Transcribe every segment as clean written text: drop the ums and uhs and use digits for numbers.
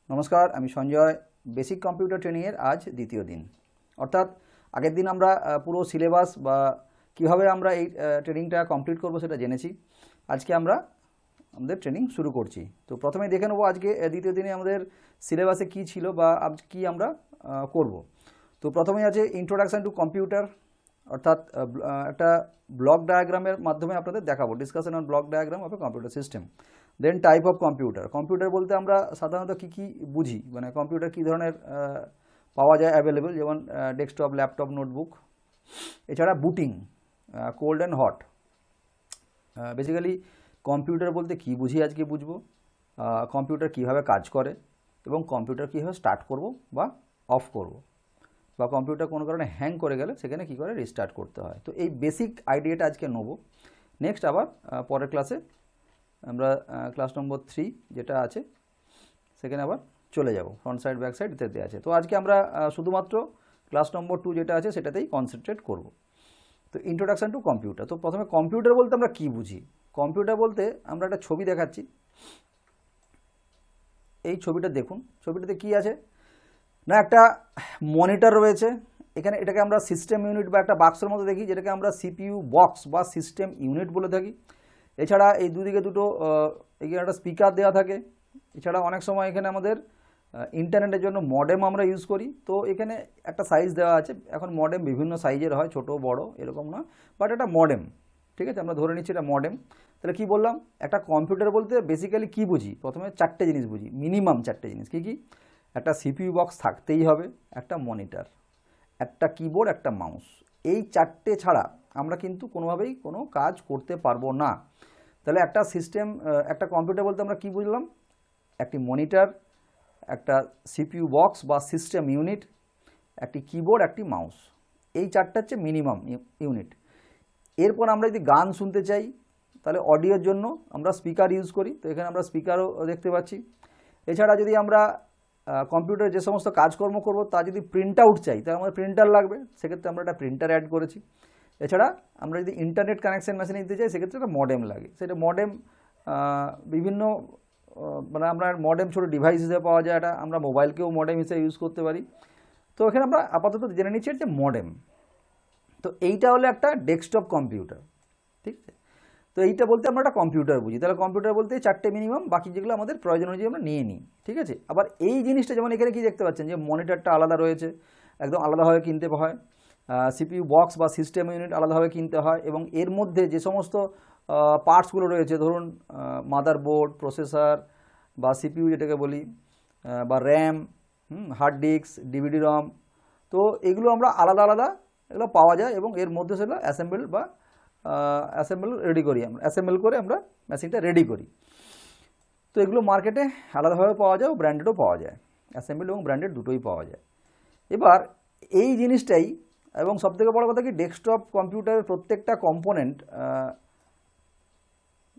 নমস্কার, আমি Sanjay. Basic computer ট্রেনিংয়ের আজ দ্বিতীয় দিন। অর্থাৎ আগের দিন আমরা পুরো সিলেবাস বা কীভাবে আমরা এই ট্রেনিংটা কমপ্লিট করব সেটা জেনেছি। আজকে আমরা আমাদের ট্রেনিং শুরু করছি। তো প্রথমেই দেখে নেবো আজকে দ্বিতীয় দিনে আমাদের সিলেবাসে কী ছিল বা কী আমরা করব। তো প্রথমেই আছে ইন্ট্রোডাকশান টু কম্পিউটার, অর্থাৎ একটা ব্লক ডায়াগ্রামের মাধ্যমে আপনাদের দেখাবো, discussion on block diagram of a computer system. Then type of computer. Computer বলতে আমরা সাধারণত কী কী বুঝি, মানে কম্পিউটার কী ধরনের পাওয়া যায় অ্যাভেলেবেল, যেমন ডেস্কটপ, ল্যাপটপ, নোটবুক। এছাড়া booting, cold and hot. Basically computer বলতে কী বুঝি আজকে বুঝবো, কম্পিউটার কীভাবে কাজ করে এবং কম্পিউটার কীভাবে স্টার্ট করব বা অফ করব, বা কম্পিউটার কোনো কারণে হ্যাং করে গেলে সেখানে কী করে রিস্টার্ট করতে হয়। তো এই বেসিক আইডিয়াটা আজকে নেবো। নেক্সট আবার পরের ক্লাসে আমরা ক্লাস নম্বর 3 যেটা আছে সেখানে আবার চলে যাব, ফ্রন্ট সাইড ব্যাক সাইড ইত্যাদি আছে। তো আজকে আমরা শুধুমাত্র ক্লাস নম্বর 2 যেটা আছে সেটাতেই কনসেন্ট্রেট করব। তো ইন্ট্রোডাকশান টু কম্পিউটার। তো প্রথমে কম্পিউটার বলতে আমরা কী বুঝি। কম্পিউটার বলতে আমরা একটা ছবি দেখাচ্ছি, এই ছবিটা দেখুন। ছবিটাতে কী আছে না, একটা মনিটর রয়েছে এখানে। এটাকে আমরা সিস্টেম ইউনিট বা একটা বাক্সের মতো দেখি, যেটাকে আমরা সিপিইউ বক্স বা সিস্টেম ইউনিট বলে থাকি। এছাড়া এই দুদিকে দুটো এখানে একটা স্পিকার দেওয়া থাকে। এছাড়া অনেক সময় এখানে আমাদের ইন্টারনেটের জন্য মডেম আমরা ইউজ করি। তো এখানে একটা সাইজ দেওয়া আছে। এখন মডেম বিভিন্ন সাইজের হয়, ছোট বড় এরকম না, বাট এটা মডেম, ঠিক আছে, আমরা ধরে নিচ্ছি এটা মডেম। তাহলে কী বললাম, একটা কম্পিউটার বলতে বেসিক্যালি কী বুঝি, প্রথমে 4টে জিনিস বুঝি, মিনিমাম 4টে জিনিস। কী কী? একটা সিপিইউ বক্স থাকতেই হবে, একটা মনিটর, একটা কিবোর্ড, একটা মাউস। এই 4টে ছাড়া আমরা কিন্তু কোনোভাবেই কোনো কাজ করতে পারবো না। তাহলে একটা সিস্টেম, একটা কম্পিউটার বলতে আমরা কী বুঝলাম, একটি মনিটর, একটা সিপিইউ বক্স বা সিস্টেম ইউনিট, একটি কিবোর্ড, একটি মাউস। এই 4টা হচ্ছে মিনিমাম ইউনিট। এরপর আমরা যদি গান শুনতে চাই তাহলে অডিওর জন্য আমরা স্পিকার ইউজ করি। তো এখানে আমরা স্পিকারও দেখতে পাচ্ছি। এছাড়া যদি আমরা কম্পিউটারে যে সমস্ত কাজকর্ম করব তা যদি প্রিন্ট আউট চাই তাহলে আমাদের প্রিন্টার লাগবে, সেক্ষেত্রে আমরা একটা প্রিন্টার অ্যাড করেছি। এছাড়া আমরা যদি ইন্টারনেট কানেকশান মেশিনে দিতে চাই সেক্ষেত্রে একটা মডেম লাগে। সেটা মডেম বিভিন্ন মানে আমরা মডেম ছোটো ডিভাইস হিসেবে পাওয়া যায়, এটা আমরা মোবাইলকেও মডেম হিসেবে ইউজ করতে পারি। তো এখানে আমরা আপাতত জেনে নিচ্ছি যে মডেম। তো এইটা হলো একটা ডেস্কটপ কম্পিউটার, ঠিক আছে। তো এইটা বলতে আমরা একটা কম্পিউটার বুঝি। তাহলে কম্পিউটার বলতে 4টে মিনিমাম, বাকি যেগুলো আমাদের প্রয়োজন অনুযায়ী আমরা নিয়ে নিই, ঠিক আছে। আবার এই জিনিসটা যেমন এখানে কি দেখতে পাচ্ছেন যে মনিটরটা আলাদা রয়েছে, একদম আলাদাভাবে কিনতে হয়। সিপিইউ বক্স বা সিস্টেম ইউনিট আলাদাভাবে কিনতে হয়, এবং এর মধ্যে যে সমস্ত পার্টসগুলো রয়েছে, ধরুন মাদারবোর্ড, প্রসেসর বা সিপিইউ যেটাকে বলি, বা RAM, hard disk, DVD ROM, তো এগুলো আমরা আলাদা আলাদা এগুলো পাওয়া যায়, এবং এর মধ্যে সেগুলো অ্যাসেম্বল রেডি করি, আমরা অ্যাসেম্বল করে আমরা মেশিনটা রেডি করি। তো এগুলো মার্কেটে আলাদাভাবে পাওয়া যায়, ও ব্র্যান্ডেডও পাওয়া যায়, অ্যাসেম্বল এবং ব্র্যান্ডেড দুটোই পাওয়া যায়। এবার এই জিনিসটাই, এবং সবথেকে বড় কথা কি, ডেস্কটপ কম্পিউটারের প্রত্যেকটা কম্পোনেন্ট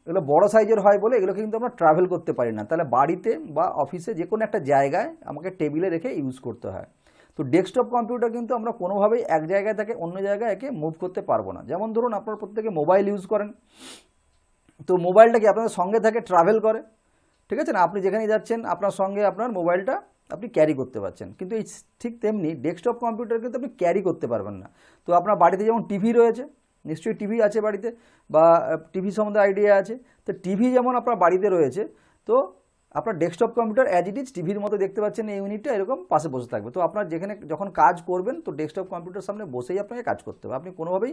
এগুলো বড় সাইজের হয় বলে এগুলোকে কিন্তু আমরা ট্রাভেল করতে পারি না। তাহলে বাড়িতে বা অফিসে যে কোনো একটা জায়গায় আমাকে টেবিলে রেখে ইউজ করতে হয়। তো ডেস্কটপ কম্পিউটার কিন্তু আমরা কোনোভাবেই এক জায়গায় থেকে অন্য জায়গায় একে মুভ করতে পারবো না। যেমন ধরুন আপনারা প্রত্যেকে মোবাইল ইউজ করেন, তো মোবাইলটা কি আপনাদের সঙ্গে থাকে, ট্রাভেল করে, ঠিক আছে না, আপনি যেখানেই যাচ্ছেন আপনার সঙ্গে আপনার মোবাইলটা আপনি ক্যারি করতে পারছেন। কিন্তু এই ঠিক তেমনি ডেস্কটপ কম্পিউটার কিন্তু আপনি ক্যারি করতে পারবেন না। তো আপনার বাড়িতে যেমন টিভি রয়েছে, নিশ্চয়ই টিভি আছে বাড়িতে, বা টিভি সম্বন্ধে আইডিয়া আছে। তো টিভি যেমন আপনার বাড়িতে রয়েছে, তো আপনার desktop computer as it is টিভির মতো দেখতে পাচ্ছেন, এই ইউনিটটা এরকম পাশে বসে থাকবে। তো আপনার যেখানে যখন কাজ করবেন, তো ডেস্কটপ কম্পিউটার সামনে বসেই আপনাকে কাজ করতে হবে। আপনি কোনোভাবেই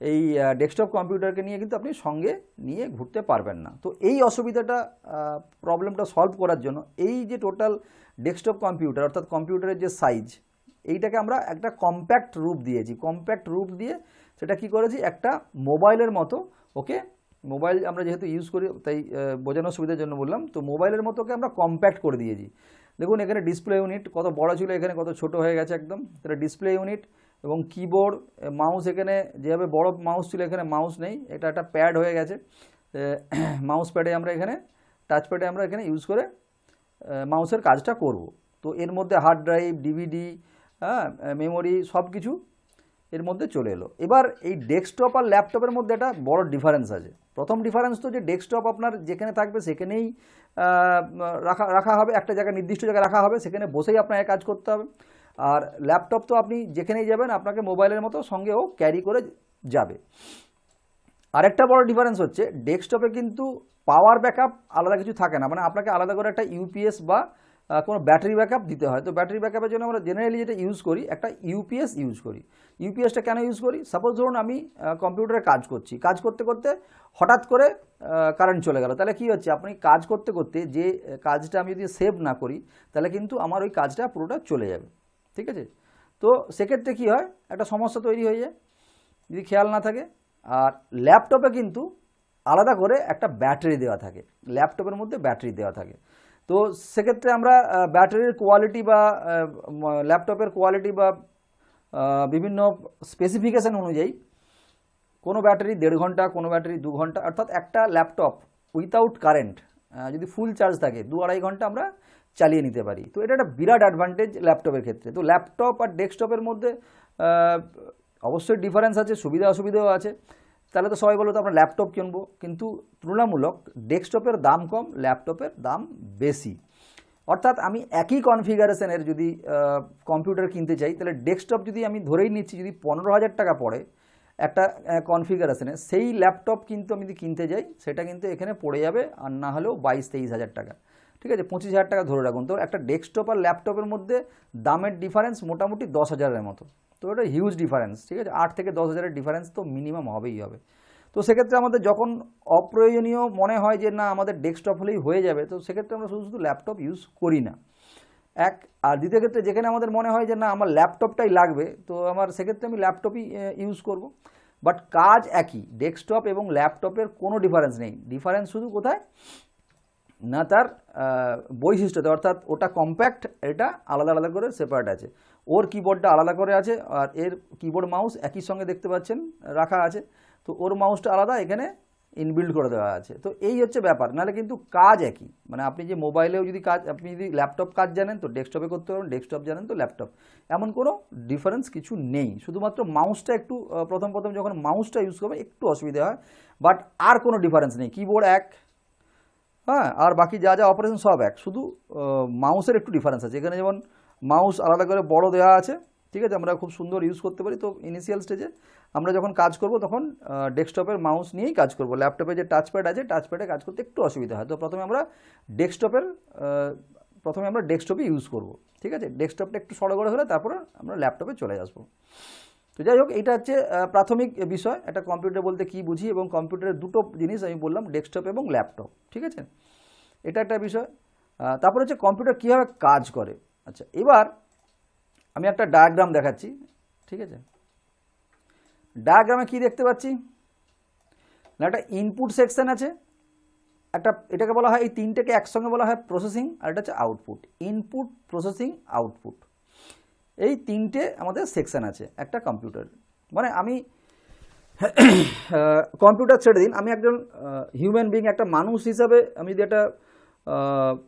এই ডেস্কটপ কম্পিউটারকে নিয়ে কিন্তু আপনি সঙ্গে নিয়ে ঘুরতে পারবেন না। তো এই অসুবিধাটা, প্রবলেমটা সলভ করার জন্য এই যে টোটাল ডেস্কটপ কম্পিউটার, অর্থাৎ কম্পিউটারের যে সাইজ, এইটাকে আমরা একটা কম্প্যাক্ট রূপ দিয়েছি। কম্প্যাক্ট রূপ দিয়ে সেটা কি করেছি, একটা মোবাইলের মতো, ওকে, মোবাইল আমরা যেহেতু ইউজ করি তাই বোঝানোর সুবিধার জন্য বললাম, তো মোবাইলের মতোকে আমরা কম্প্যাক্ট করে দিয়েছি। দেখুন এখানে ডিসপ্লে ইউনিট কত বড় ছিল, এখানে কত ছোট হয়ে গেছে একদম। তাহলে ডিসপ্লে ইউনিট এবং কিবোর্ড, মাউস, এখানে যেভাবে বড় মাউস ছিল এখানে মাউস নেই, এটা একটা প্যাড হয়ে গেছে। মাউস প্যাডে আমরা এখানে, টাচ প্যাডে আমরা এখানে ইউজ করে মাউসের কাজটা করব। তো এর মধ্যে হার্ড ড্রাইভ, ডিভিডি, মেমোরি, সব কিছু এর মধ্যে চলে এলো। এবার এই ডেস্কটপ আর ল্যাপটপের মধ্যে একটা বড় ডিফারেন্স আছে। প্রথম ডিফারেন্স তো যে ডেস্কটপ আপনার যেখানে থাকবে সেখানেই রাখা হবে, একটা জায়গায় নির্দিষ্ট জায়গায় রাখা হবে, সেখানে বসেই আপনাকে কাজ করতে হবে। আর ল্যাপটপ তো আপনি যেখানেই যাবেন আপনাকে মোবাইলের মতো সঙ্গেও ক্যারি করে যাবে। আরেকটা বড় ডিফারেন্স হচ্ছে ডেস্কটপে কিন্তু পাওয়ার ব্যাকআপ আলাদা কিছু থাকে না, মানে আপনাকে আলাদা করে একটা ইউপিএস বা কোনো ব্যাটারি ব্যাকআপ দিতে হয়। তো ব্যাটারি ব্যাকআপের জন্য আমরা জেনারেলি যেটা ইউজ করি একটা ইউপিএস ইউজ করি। ইউপিএসটা কেন ইউজ করি? সাপোজ ধরুন আমি কম্পিউটারে কাজ করছি, কাজ করতে করতে হঠাৎ করে কারেন্ট চলে গেল, তাহলে কি হচ্ছে, আপনি কাজ করতে করতে যে কাজটা আমি যদি সেভ না করি তাহলে কিন্তু আমার ওই কাজটা পুরোটা চলে যাবে, ঠিক আছে? তো সেক্ষেত্রে কী হয়, একটা সমস্যা তৈরি হয়ে যায় যদি খেয়াল না থাকে। আর ল্যাপটপে কিন্তু আলাদা করে একটা ব্যাটারি দেওয়া থাকে, ল্যাপটপের মধ্যে ব্যাটারি দেওয়া থাকে। তো সেক্ষেত্রে আমরা ব্যাটারির কোয়ালিটি বা ল্যাপটপের কোয়ালিটি বা বিভিন্ন স্পেসিফিকেশান অনুযায়ী কোনো ব্যাটারি 1.5 ঘন্টা, কোনো ব্যাটারি 2 ঘন্টা, অর্থাৎ একটা ল্যাপটপ উইথাউট কারেন্ট যদি ফুল চার্জ থাকে 2-2.5 ঘন্টা আমরা চালিয়ে নিতে পারি। তো এটা একটা বিরাট অ্যাডভান্টেজ ল্যাপটপের ক্ষেত্রে। তো ল্যাপটপ আর ডেস্কটপের মধ্যে অবশ্যই ডিফারেন্স আছে, সুবিধা অসুবিধাও আছে। তাহলে তো সবাই বলো তো আমরা ল্যাপটপ কিনবো, কিন্তু তুলনামূলক ডেস্কটপের দাম কম, ল্যাপটপের দাম বেশি। অর্থাৎ আমি একই কনফিগারেশনের যদি কম্পিউটার কিনতে চাই, তাহলে ডেস্কটপ যদি আমি ধরেই নিচ্ছি যদি 15,000 টাকা পড়ে একটা কনফিগারেশনে, সেই ল্যাপটপ কিন্তু আমি যদি কিনতে যাই সেটা কিন্তু এখানে পড়ে যাবে আর না হলেও 22-23 হাজার টাকা, ঠিক আছে? 25,000 টাকা ধরে রাখুন। তো একটা ডেস্কটপ আর ল্যাপটপের মধ্যে দামের ডিফারেন্স মোটামুটি 10,000-এর মতো। তো এটা হিউজ ডিফারেন্স, ঠিক আছে? 8 থেকে 10,000-এর ডিফারেন্স তো মিনিমাম হবেই হবে। তো সেক্ষেত্রে আমাদের যখন অপ্রয়োজনীয় মনে হয় যে না আমাদের ডেস্কটপ হলেই হয়ে যাবে, তো সেক্ষেত্রে আমরা শুধু শুধু ল্যাপটপ ইউজ করি না, এক। আর দ্বিতীয় ক্ষেত্রে যেখানে আমাদের মনে হয় যে না আমার ল্যাপটপটাই লাগবে, তো আমার সেক্ষেত্রে আমি ল্যাপটপই ইউজ করব। বাট কাজ একই, ডেস্কটপ এবং ল্যাপটপের কোনো ডিফারেন্স নেই। ডিফারেন্স শুধু কোথায় না, তার বৈশিষ্ট্যতে, অর্থাৎ ওটা কম্প্যাক্ট, এটা আলাদা আলাদা করে সেপারেট আছে। ওর কিবোর্ডটা আলাদা করে আছে আর এর কিবোর্ড মাউস একই সঙ্গে দেখতে পাচ্ছেন রাখা আছে। তো ওর মাউসটা আলাদা এখানে ইনবিল্ড করে দেওয়া আছে। তো এই হচ্ছে ব্যাপার, নাহলে কিন্তু কাজ একই। মানে আপনি যে মোবাইলেও যদি কাজ, আপনি যদি ল্যাপটপ কাজ জানেন তো ডেস্কটপে করতে পারবেন, ডেস্কটপ জানেন তো ল্যাপটপ, এমন কোনো ডিফারেন্স কিছু নেই। শুধুমাত্র মাউসটা একটু প্রথম যখন মাউসটা ইউজ করবে একটু অসুবিধা হয়, বাট আর কোনো ডিফারেন্স নেই। কিবোর্ড এক, হ্যাঁ, আর বাকি যা যা অপারেশন সব এক, শুধু মাউসের একটু ডিফারেন্স আছে। এখানে যেমন মাউস আলাদা করে বড় দেওয়া আছে, ঠিক আছে, আমরা খুব সুন্দর ইউজ করতে পারি। তো ইনিশিয়াল স্টেজে আমরা যখন কাজ করব তখন ডেস্কটপের মাউস নিয়েই কাজ করব। ল্যাপটপে যে টাচপ্যাড আছে, টাচপ্যাডে কাজ করতে একটু অসুবিধা হয়। তো প্রথমে আমরা ডেস্কটপই ইউজ করব, ঠিক আছে? ডেস্কটপটা একটু সড়গড় হলে তারপরে আমরা ল্যাপটপে চলে আসবো। তো যাই হোক, এটা হচ্ছে প্রাথমিক বিষয়, একটা কম্পিউটার বলতে কী বুঝি, এবং কম্পিউটারের দুটো জিনিস আমি বললাম, ডেস্কটপ এবং ল্যাপটপ, ঠিক আছে? এটা একটা বিষয়। তারপরে হচ্ছে কম্পিউটার কীভাবে কাজ করে। আচ্ছা, এবার আমি একটা ডায়াগ্রাম দেখাচ্ছি, ঠিক আছে? ডায়াগ্রামে কি দেখতে পাচ্ছি না, একটা ইনপুট সেকশন আছে, একটা, এটাকে বলা হয়, এই তিনটেকে একসঙ্গে বলা হয় প্রসেসিং, আর এটা হচ্ছে আউটপুট। ইনপুট, প্রসেসিং, আউটপুট, এই তিনটে আমাদের সেকশন আছে একটা কম্পিউটার। মানে আমি কম্পিউটার ছেড়ে দিন, আমি একজন হিউম্যান বিং, একটা মানুষ হিসাবে আমি যদি একটা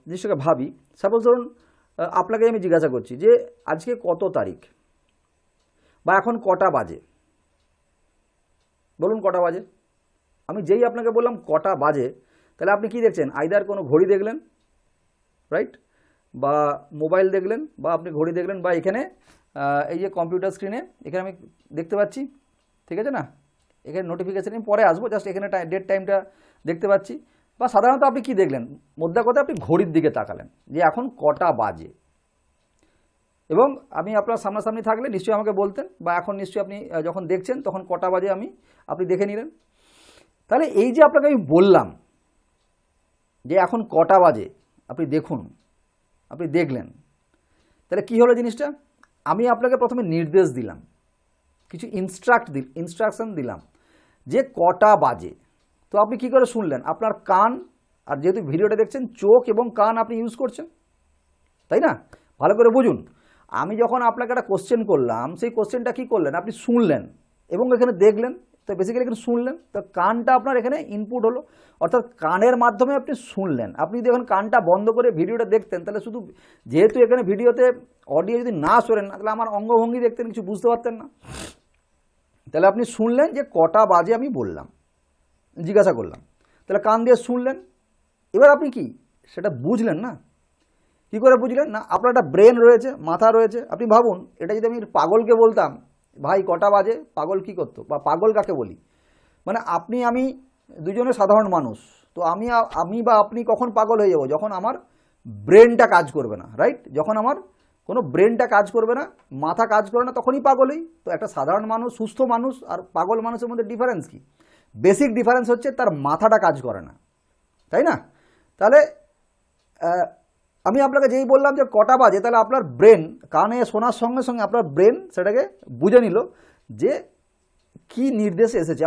জিনিসটাকে ভাবি, সাপোজ ধরুন আপনাকে আমি জিজ্ঞাসা করছি যে আজকে কত তারিখ বা এখন কটা বাজে, বলুন কটা বাজে। আমি যেই আপনাকে বললাম কটা বাজে, তাহলে আপনি কি দেখছেন? আইদার কোনো ঘড়ি দেখলেন, রাইট, বা মোবাইল দেখলেন, বা আপনি ঘড়ি দেখলেন, বা এখানে এই যে কম্পিউটার স্ক্রিনে এখানে আমি দেখতে পাচ্ছি, ঠিক আছে না, এখানে নোটিফিকেশান, আমি পরে আসবো, জাস্ট এখানে ডেট টাইমটা দেখতে পাচ্ছি। বা সাধারণত আপনি কি দেখলেন, মোদ্দা কথা আপনি ঘড়ির দিকে তাকালেন যে এখন কটা বাজে, এবং আমি আপনার সামনাসামনি থাকলে নিশ্চয়ই আমাকে বলতেন, বা এখন নিশ্চয়ই আপনি যখন দেখছেন তখন কটা বাজে আপনি দেখে নিলেন। তাহলে এই যে আপনাকে আমি বললাম যে এখন কটা বাজে, আপনি দেখুন, আপনি দেখলেন, তাহলে কি হলো জিনিসটা, আমি আপনাকে প্রথমে নির্দেশ দিলাম, কিছু ইনস্ট্রাকশন দিলাম যে কটা বাজে। তো আপনি কি করে শুনলেন? আপনার কান, আর যেহেতু ভিডিওটা দেখছেন, চোখ এবং কান আপনি ইউজ করছেন, তাই না? ভালো করে বুঝুন, আমি যখন আপনাকে একটা কোশ্চেন করলাম, সেই কোশ্চেনটা কি করলেন, আপনি শুনলেন এবং এখানে দেখলেন। তো বেসিক্যালি এখানে শুনলেন, তো কানটা আপনার এখানে ইনপুট হলো, অর্থাৎ কানের মাধ্যমে আপনি শুনলেন। আপনি যদি এখন কানটা বন্ধ করে ভিডিওটা দেখতেন, তাহলে শুধু, যেহেতু এখানে ভিডিওতে অডিও যদি না শোনেন, তাহলে আমার অঙ্গভঙ্গি দেখতেন, কিছু বুঝতে পারতেন না। তাহলে আপনি শুনলেন যে কটা বাজে আমি বললাম, জিজ্ঞাসা করলাম, তাহলে কান দিয়ে শুনলেন, এবার আপনি কি সেটা বুঝলেন না? কী করে বুঝলেন না? আপনার একটা ব্রেন রয়েছে, মাথা রয়েছে। আপনি ভাবুন, এটা যদি আমি পাগলকে বলতাম, ভাই কটা বাজে, পাগল কী করতো, বা পাগল কাকে বলি, মানে আপনি আমি দুজনে সাধারণ মানুষ, তো আমি বা আপনি কখন পাগল হয়ে যাব? যখন আমার ব্রেনটা কাজ করবে না, রাইট? যখন আমার কোনো ব্রেনটা কাজ করবে না, মাথা কাজ করে না, তখনই পাগল হই। তো একটা সাধারণ মানুষ, সুস্থ মানুষ আর পাগল মানুষের মধ্যে ডিফারেন্স কি? বেসিক ডিফারেন্স হচ্ছে তার মাথাটা কাজ করে না, তাই না? তাহলে আমি আপনাকে যেই বললাম যে কটা বাজে, তাহলে আপনার ব্রেন কানে শোনার সঙ্গে সঙ্গে আপনার ব্রেন সেটাকে বুঝে নিল যে কি নির্দেশ এসেছে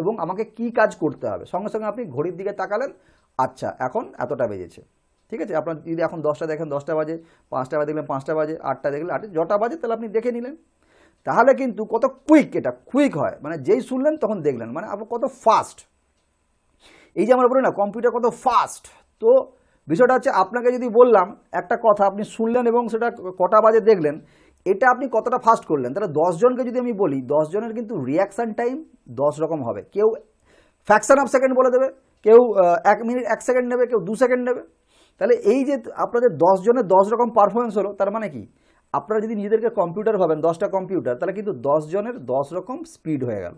এবং আমাকে কি কাজ করতে হবে। সঙ্গে সঙ্গে আপনি ঘড়ির দিকে তাকালেন, আচ্ছা এখন এতটা বেজেছে, ঠিক আছে? আপনার যদি এখন 10টা দেখেন 10টা বাজে, 5টা বাজে দেখলেন 5টা বাজে, 8টা দেখলেন 8টা, যটা বাজে তাহলে আপনি দেখে নিলেন। তাহলে কিন্তু কত কুইক, এটা কুইক হয়, মানে যেই শুনলেন তখন দেখলেন, মানে আপনার কত ফাস্ট। এই যে আমরা বলি না কম্পিউটার কত ফাস্ট, তো বিষয়টা হচ্ছে আপনাকে যদি বললাম একটা কথা, আপনি শুনলেন এবং সেটা কটা বাজে দেখলেন, এটা আপনি কতটা ফাস্ট করলেন। তাহলে 10 জনকে যদি আমি বলি, 10 জনের কিন্তু রিয়াকশান টাইম 10 রকম হবে। কেউ ফ্র্যাকশন অফ সেকেন্ড বলে দেবে, কেউ 1 মিনিট 1 সেকেন্ড নেবে, কেউ 2 সেকেন্ড নেবে। তাহলে এই যে আপনাদের 10 জনের 10 রকম পারফরমেন্স হলো, তার মানে কি আপনারা যদি নিজেদেরকে কম্পিউটার ভাবেন, 10টা কম্পিউটার, তাহলে কিন্তু 10 জনের 10 রকম স্পিড হয়ে গেল।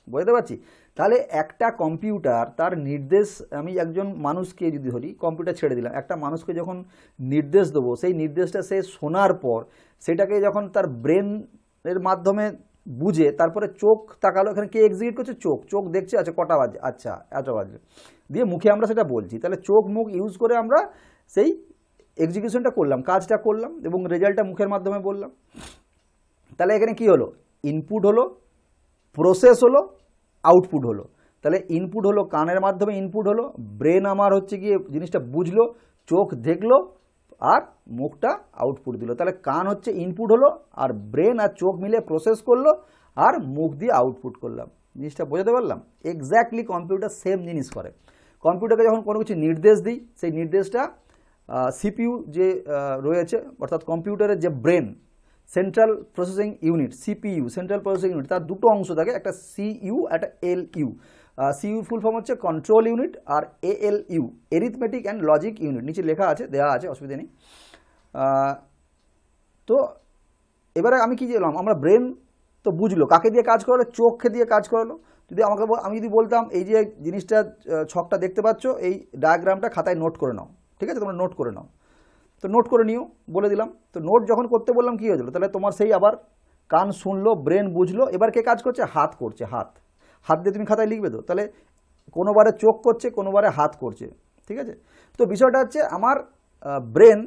বুঝতে পারছি? তাহলে একটা কম্পিউটার তার নির্দেশ, আমি একজন মানুষকে যদি ধরি, কম্পিউটার ছেড়ে দিলাম, একটা মানুষকে যখন নির্দেশ দেবো, সেই নির্দেশটা সে শোনার পর সেটাকে যখন তার ব্রেনের মাধ্যমে বুঝে, তারপরে চোখ তাকালো, এখানে কে এক্সিকিউট করছে? চোখ দেখছে, আচ্ছা কটা বাজে, আচ্ছা এত বাজে, দিয়ে মুখে আমরা সেটা বলছি। তাহলে চোখ মুখ ইউজ করে আমরা সেই এক্সিকিউশনটা করলাম, কাজটা করলাম এবং রেজাল্টটা মুখের মাধ্যমে বললাম। তাহলে এখানে কি হলো? ইনপুট হলো, প্রসেস হলো, আউটপুট হলো। তাহলে ইনপুট হলো কানের মাধ্যমে, ইনপুট হলো, ব্রেন আমার হচ্ছে গিয়ে জিনিসটা বুঝলো, চোখ দেখলো, আর মুখটা আউটপুট দিল। তাহলে কান হচ্ছে ইনপুট হলো, আর ব্রেন আর চোখ মিলে প্রসেস করলো, আর মুখ দিয়ে আউটপুট করলাম। জিনিসটা বোঝাতে পারলাম? এক্স্যাক্টলি কম্পিউটার সেম জিনিস করে। কম্পিউটারকে যখন কোনো কিছু নির্দেশ দিই, সেই নির্দেশটা সিপিইউ যে রয়েছে, অর্থাৎ কম্পিউটারের যে brain, central processing unit, CPU, central processing unit, তার দুটো অংশ থাকে, একটা সিইউ, একটা এলইউ। সিইউ ফুল ফর্ম হচ্ছে কন্ট্রোল ইউনিট, আর ALU arithmetic and logic unit, নিচে লেখা আছে, দেওয়া আছে, অসুবিধা নেই। তো এবারে আমি কি বললাম, আমরা ব্রেন তো বুঝলো, কাকে দিয়ে কাজ করালো? চোখকে দিয়ে কাজ করালো। যদি আমি যদি বলতাম এই যে জিনিসটা, ছকটা দেখতে পাচ্ছ, এই ডায়াগ্রামটা খাতায় নোট করে নাও, ঠিক আছে? তোমরা নোট করে নাও। তো নোট করে নিও বলে দিলাম। তো নোট যখন করতে বললাম কী হয়েছিল? তাহলে তোমার সেই আবার কান শুনলো, ব্রেন বুঝলো, এবার কে কাজ করছে? হাত করছে। হাত দিয়ে তুমি খাতায় লিখবে তো। তাহলে কোনোবারে চোখ করছে, কোনোবারে হাত করছে, ঠিক আছে? তো বিষয়টা হচ্ছে আমার ব্রেন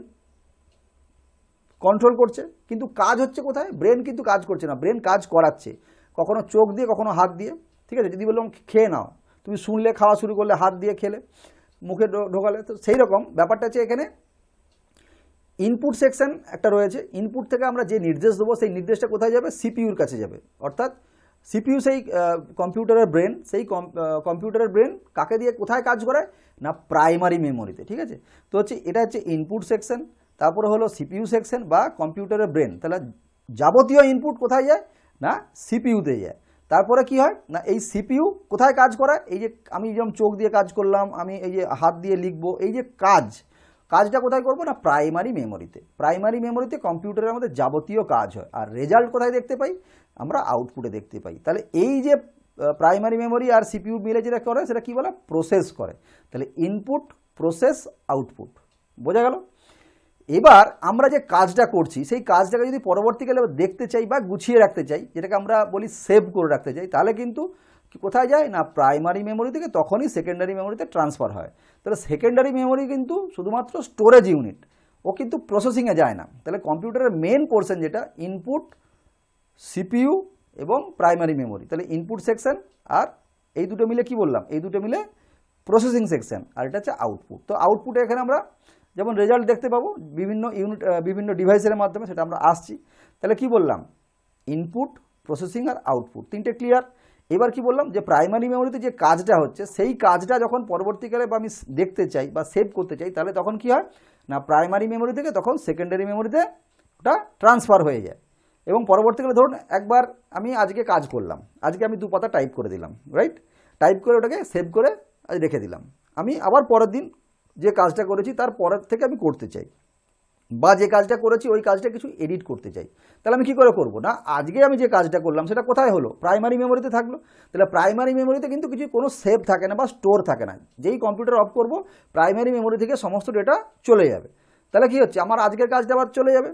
কন্ট্রোল করছে, কিন্তু কাজ হচ্ছে কোথায়? ব্রেন কিন্তু কাজ করছে না, ব্রেন কাজ করাচ্ছে, কখনো চোখ দিয়ে, কখনো হাত দিয়ে, ঠিক আছে? যদি বললাম খেয়ে নাও, তুমি শুনলে, খাওয়া শুরু করলে, হাত দিয়ে খেলে, মুখে ঢোকালে, তো সেই রকম ব্যাপারটা হচ্ছে এখানে ইনপুট সেকশন একটা রয়েছে। ইনপুট থেকে আমরা যে নির্দেশ দেবো, সেই নির্দেশটা কোথায় যাবে? সিপিইউর কাছে যাবে। অর্থাৎ সিপিইউ সেই কম্পিউটারের ব্রেন, সেই কম্পিউটারের ব্রেন কাকে দিয়ে কোথায় কাজ করে? না প্রাইমারি মেমোরিতে, ঠিক আছে? তো হচ্ছে এটা হচ্ছে ইনপুট সেকশন, তারপরে হলো সিপিইউ সেকশন বা কম্পিউটারের ব্রেন। তাহলে যাবতীয় ইনপুট কোথায় যায়? না সিপিইউতে যায়। তারপরে কি হয় না, এই সিপিইউ কোথায় কাজ করায়? এই যে আমি যেমন চোখ দিয়ে কাজ করলাম, আমি এই যে হাত দিয়ে লিখবো, এই যে কাজটা কোথায় করবো? না প্রাইমারি মেমোরিতে। প্রাইমারি মেমোরিতে কম্পিউটারের মধ্যে যাবতীয় কাজ হয়। আর রেজাল্ট কোথায় দেখতে পাই? আমরা আউটপুটে দেখতে পাই। তাহলে এই যে প্রাইমারি মেমোরি আর সিপিইউ মিলে যেটা করে, সেটা কী বলে? প্রসেস করে। তাহলে ইনপুট, প্রসেস, আউটপুট, বোঝা গেল? এবার আমরা যে কাজটা করছি, সেই কাজটাকে যদি পরবর্তীকালে দেখতে চাই বা গুছিয়ে রাখতে চাই, যেটাকে আমরা বলি সেভ করে রাখতে চাই, তাহলে কিন্তু কোথায় যায়? না প্রাইমারি মেমোরি থেকে তখনই সেকেন্ডারি মেমোরিতে ট্রান্সফার হয়। তাহলে সেকেন্ডারি মেমোরি কিন্তু শুধুমাত্র স্টোরেজ ইউনিট, ও কিন্তু প্রসেসিংয়ে যায় না। তাহলে কম্পিউটারের মেন পোর্শন যেটা ইনপুট, সিপিইউ এবং প্রাইমারি মেমোরি, তাহলে ইনপুট সেকশন, আর এই দুটো মিলে কি বললাম? এই দুটো মিলে প্রসেসিং সেকশন, আর এটা হচ্ছে আউটপুট। তো আউটপুটে এখানে আমরা যেমন রেজাল্ট দেখতে পাবো বিভিন্ন ইউনিট, বিভিন্ন ডিভাইসের মাধ্যমে, সেটা আমরা আসছি। তাহলে কি বললাম? ইনপুট, প্রসেসিং আর আউটপুট, তিনটে ক্লিয়ার। এবার কি বললাম? যে প্রাইমারি মেমোরিতে যে কাজটা হচ্ছে, সেই কাজটা যখন পরবর্তীকালে বা আমি দেখতে চাই বা সেভ করতে চাই, তাহলে তখন কি হয় না প্রাইমারি মেমোরি থেকে তখন সেকেন্ডারি মেমোরিতে ওটা ট্রান্সফার হয়ে যায়। এবং পরবর্তীকালে ধরুন একবার আমি আজকে কাজ করলাম, আজকে আমি 2 পাতা টাইপ করে দিলাম, রাইট? টাইপ করে ওটাকে সেভ করে আজ রেখে দিলাম। আমি আবার পরের দিন যে কাজটা করেছি তার পরের থেকে আমি করতে চাই, বা যে কাজটা করেছি ওই কাজটা কিছু এডিট করতে চাই, তাহলে আমি কী করে করব না, আজকে আমি যে কাজটা করলাম সেটা কোথায় হলো, প্রাইমারি মেমোরিতে থাকলো। তাহলে প্রাইমারি মেমোরিতে কিন্তু কিছু কোনো সেভ থাকে না বা স্টোর থাকে না, যেই কম্পিউটার অফ করব প্রাইমারি মেমোরি থেকে সমস্ত ডেটা চলে যাবে। তাহলে কী হচ্ছে, আমার আজকের কাজটা আবার চলে যাবে।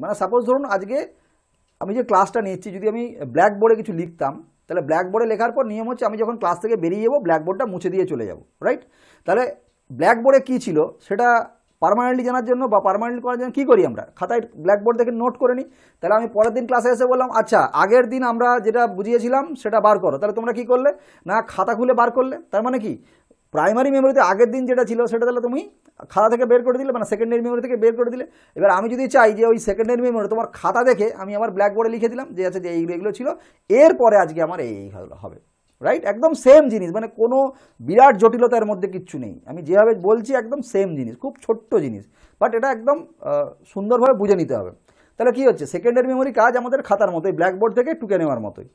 মানে সাপোজ ধরুন আজকে আমি যে ক্লাসটা নিচ্ছি, যদি আমি ব্ল্যাকবোর্ডে কিছু লিখতাম, তাহলে ব্ল্যাকবোর্ডে লেখার পর নিয়ম হচ্ছে আমি যখন ক্লাস থেকে বেরিয়ে যাবো ব্ল্যাকবোর্ডটা মুছে দিয়ে চলে যাব, রাইট। তাহলে ব্ল্যাকবোর্ডে কী ছিল সেটা পার্মানেন্টলি জানার জন্য বা পার্মানেন্টলি করার জন্য কী করি, আমরা খাতায় ব্ল্যাকবোর্ড দেখে নোট করে নিই। তাহলে আমি পরের দিন ক্লাসে এসে বললাম, আচ্ছা আগের দিন আমরা যেটা বুঝিয়েছিলাম সেটা বার করো। তাহলে তোমরা কী করলে না, খাতা খুলে বার করলে। তার মানে কি, প্রাইমারি মেমোরিতে আগের দিন যেটা ছিল সেটা তাহলে তুমি খাতা থেকে বের করে দিলে, মানে সেকেন্ডারি মেমোরি থেকে বের করে দিলে। এবার আমি যদি চাই যে ওই সেকেন্ডারি মেমোরি তোমার খাতা দেখে আমি আমার ব্ল্যাকবোর্ডে লিখে দিলাম যে আচ্ছা যে এইগুলো ছিল, এরপরে আজকে আমার এই হবে, রাইট। একদম সেম জিনিস, মানে কোনো বিরাট জটিলতার মধ্যে কিচ্ছু নেই, আমি যেভাবে বলছি একদম সেম জিনিস, খুব ছোট্ট জিনিস, বাট এটা একদম সুন্দরভাবে বুঝে নিতে হবে। তাহলে কী হচ্ছে, সেকেন্ডারি মেমোরি কাজ আমাদের খাতার মতোই, ব্ল্যাকবোর্ড থেকে টুকে নেওয়ার মতোই,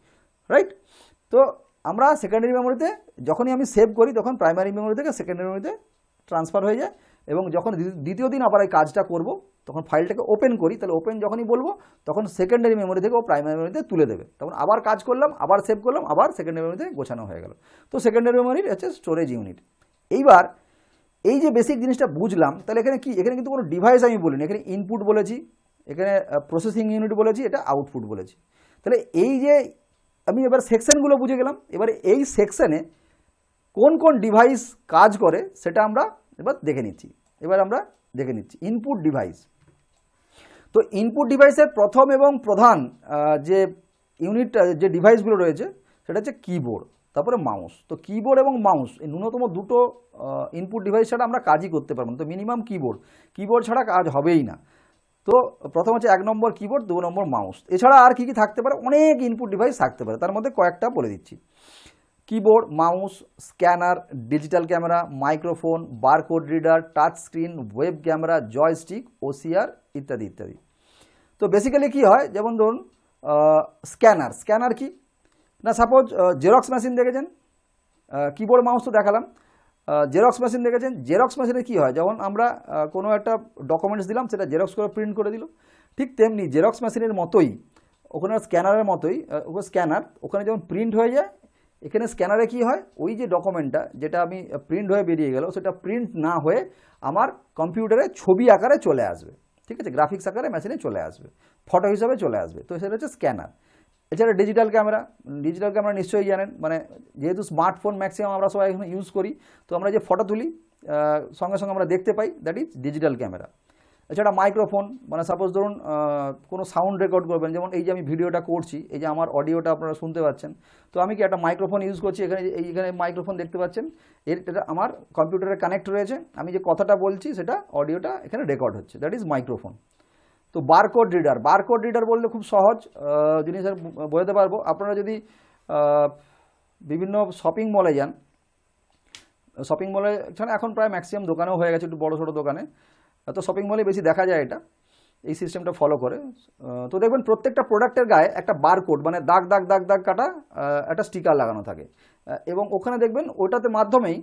রাইট। তো আমরা সেকেন্ডারি মেমোরিতে যখনই আমি সেভ করি তখন প্রাইমারি মেমোরি থেকে সেকেন্ডারি মেমোরিতে ট্রান্সফার হয়ে যায়, এবং যখন দ্বিতীয় দিন আবার এই কাজটা করব তখন ফাইলটাকে ওপেন করি, তাহলে ওপেন যখনই বলবো তখন সেকেন্ডারি মেমোরি থেকে ও প্রাইমারি মেমোরিতে তুলে দেবে, তখন আবার কাজ করলাম, আবার সেভ করলাম, আবার সেকেন্ডারি মেমোরিতে গোছানো হয়ে গেল। তো সেকেন্ডারি মেমোরির হচ্ছে স্টোরেজ ইউনিট। এইবার এই যে বেসিক জিনিসটা বুঝলাম, তাহলে এখানে কি, এখানে কিন্তু কোনো ডিভাইস আমি বলিনি, এখানে ইনপুট বলেছি, এখানে প্রসেসিং ইউনিট বলেছি, এটা আউটপুট বলেছি। তাহলে এই যে আমি এবার সেকশনগুলো বুঝে গেলাম, এবারে এই সেকশনে কোন কোন ডিভাইস কাজ করে সেটা আমরা এবার দেখে নিচ্ছি। Input device. তো ইনপুট ডিভাইসের প্রথম এবং প্রধান যে ইউনিট যে ডিভাইসগুলো রয়েছে সেটা হচ্ছে কিবোর্ড, তারপরে মাউস। তো কিবোর্ড এবং মাউস এই ন্যূনতম দুটো ইনপুট ডিভাইস ছাড়া আমরা কাজই করতে পারবো না। তো মিনিমাম কিবোর্ড ছাড়া কাজ হবেই না। তো প্রথম হচ্ছে 1 নম্বর কিবোর্ড, 2 নম্বর মাউস। এছাড়া আর কী কী থাকতে পারে, অনেক ইনপুট ডিভাইস থাকতে পারে, তার মধ্যে কয়েকটা বলে দিচ্ছি। Keyboard, mouse, scanner, digital camera, microphone, barcode reader, touch screen, web camera, joystick, OCR ইত্যাদি ইত্যাদি। তো বেসিক্যালি কী হয়, যেমন ধরুন স্ক্যানার কি না, সাপোজ জেরক্স মেশিন দেখেছেন, কিবোর্ড মাউস তো দেখালাম, জেরক্স মেশিন দেখেছেন। জেরক্স মেশিনে কী হয়, যখন আমরা কোনো একটা ডকুমেন্টস দিলাম সেটা জেরক্স করে প্রিন্ট করে দিল, ঠিক তেমনি জেরক্স মেশিনের মতোই ওখানে স্ক্যানারের মতোই স্ক্যানার, ওখানে যখন প্রিন্ট হয়ে যায়, এখানে স্ক্যানারে কি হয়, ওই যে ডকুমেন্টটা যেটা আমি প্রিন্ট হয়ে বেরিয়ে গেল সেটা প্রিন্ট না হয়ে আমার কম্পিউটারে ছবি আকারে চলে আসবে, ঠিক আছে, গ্রাফিক্স আকারে মেশিনে চলে আসবে, ফটো হিসাবে চলে আসবে। তো সেটা হচ্ছে স্ক্যানার। এছাড়া ডিজিটাল ক্যামেরা নিশ্চয়ই জানেন, মানে যেহেতু স্মার্টফোন ম্যাক্সিমাম আমরা সবাই এখন ইউজ করি, তো আমরা যে ফটো তুলি সঙ্গে সঙ্গে আমরা দেখতে পাই, দ্যাট ইজ ডিজিটাল ক্যামেরা। এছাড়া মাইক্রোফোন, মানে সাপোজ ধরুন কোনো সাউন্ড রেকর্ড করবেন, যেমন এই যে আমি ভিডিওটা করছি, এই যে আমার অডিওটা আপনারা শুনতে পাচ্ছেন, তো আমি কি একটা মাইক্রোফোন ইউজ করছি, এইখানে মাইক্রোফোন দেখতে পাচ্ছেন, এটা আমার কম্পিউটারে কানেক্ট রয়েছে, আমি যে কথাটা বলছি সেটা অডিওটা এখানে রেকর্ড হচ্ছে, দ্যাট ইজ মাইক্রোফোন। তো বারকোড রিডার বললে খুব সহজ জিনিসের বোঝাতে পারবো। আপনারা যদি বিভিন্ন শপিং মলে যান, শপিং মলে এখন প্রায় ম্যাক্সিমাম দোকানেও হয়ে গেছে, একটু বড়ো ছোটো দোকানে, তো শপিং মলে বেশি দেখা যায় এটা, এই সিস্টেমটা ফলো করে। তো দেখবেন প্রত্যেকটা প্রোডাক্টের গায়ে একটা বারকোড, মানে দাগ দাগ দাগ দাগ কাটা একটা স্টিকার লাগানো থাকে, এবং ওখানে দেখবেন ওটাতে মাধ্যমেই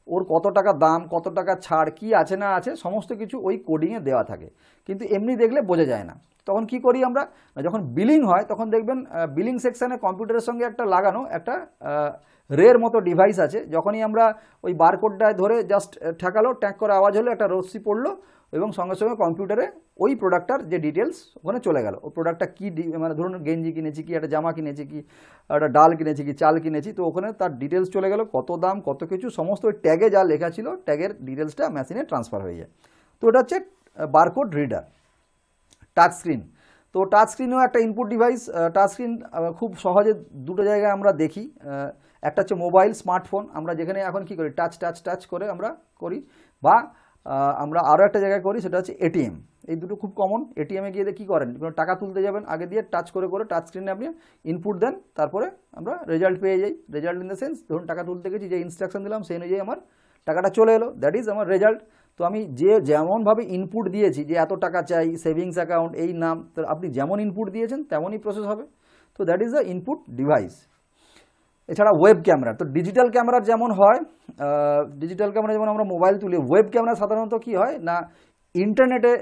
ওর কত টাকা দাম, কত টাকা ছাড়, কি আছে না আছে সমস্ত কিছু ওই কোডিংয়ে দেওয়া থাকে, কিন্তু এমনি দেখলে বোঝা যায় না। তখন কি করি আমরা, যখন বিলিং হয় তখন দেখবেন বিলিং সেকশানে কম্পিউটারের সঙ্গে একটা লাগানো একটা রের মতো ডিভাইস আছে, যখনই আমরা ওই বারকোডটায় ধরে জাস্ট ঠেকালো, ট্যাক করে আওয়াজ হলো, একটা রশ্মি পড়লো, এবং সঙ্গে সঙ্গে কম্পিউটারে ওই প্রোডাক্টটার যে ডিটেলস ওখানে চলে গেল। ওই প্রোডাক্টটা কী, মানে ধরুন গেঞ্জি কিনেছি, কি একটা জামা কিনেছি, কি একটা ডাল কিনেছি, কি চাল কিনেছি, তো ওখানে তার ডিটেলস চলে গেল, কত দাম, কত কিছু সমস্ত ওই ট্যাগে যা লেখা ছিল ট্যাগের ডিটেলসটা মেশিনে ট্রান্সফার হয়ে যায়। তো এটা হচ্ছে বারকোড রিডার। টাচ স্ক্রিন, তো টাচ স্ক্রিনও একটা ইনপুট ডিভাইস। টাচ স্ক্রিন খুব সহজে দুটো জায়গায় আমরা দেখি, একটা হচ্ছে মোবাইল স্মার্টফোন, আমরা যেখানে এখন কী করি টাচ করে আমরা করি, বা আমরা আরও একটা জায়গায় করি, সেটা হচ্ছে এটিএম। এই দুটো খুব কমন। এটিএমে গিয়ে কী করেন, কোনো টাকা তুলতে যাবেন, আগে দিয়ে টাচ করে টাচ স্ক্রিনে আপনি ইনপুট দেন, তারপরে আমরা রেজাল্ট পেয়ে যাই। রেজাল্ট ইন দ্য সেন্স, ধরুন টাকা তুলতে গেছি, যে ইনস্ট্রাকশন দিলাম সেই অনুযায়ী আমার টাকাটা চলে এলো, দ্যাট ইজ আমার রেজাল্ট। তো আমি যেমনভাবে ইনপুট দিয়েছি, যে এত টাকা চাই, সেভিংস অ্যাকাউন্ট, এই নাম, তো আপনি যেমন ইনপুট দিয়েছেন তেমনই প্রসেস হবে। তো that is the input device. এছাড়া ওয়েব ক্যামেরা, তো ডিজিটাল ক্যামেরার যেমন হয়, ডিজিটাল ক্যামেরা যেমন আমরা মোবাইল তুলি, ওয়েব ক্যামেরা সাধারণত কি হয় না ইন্টারনেটে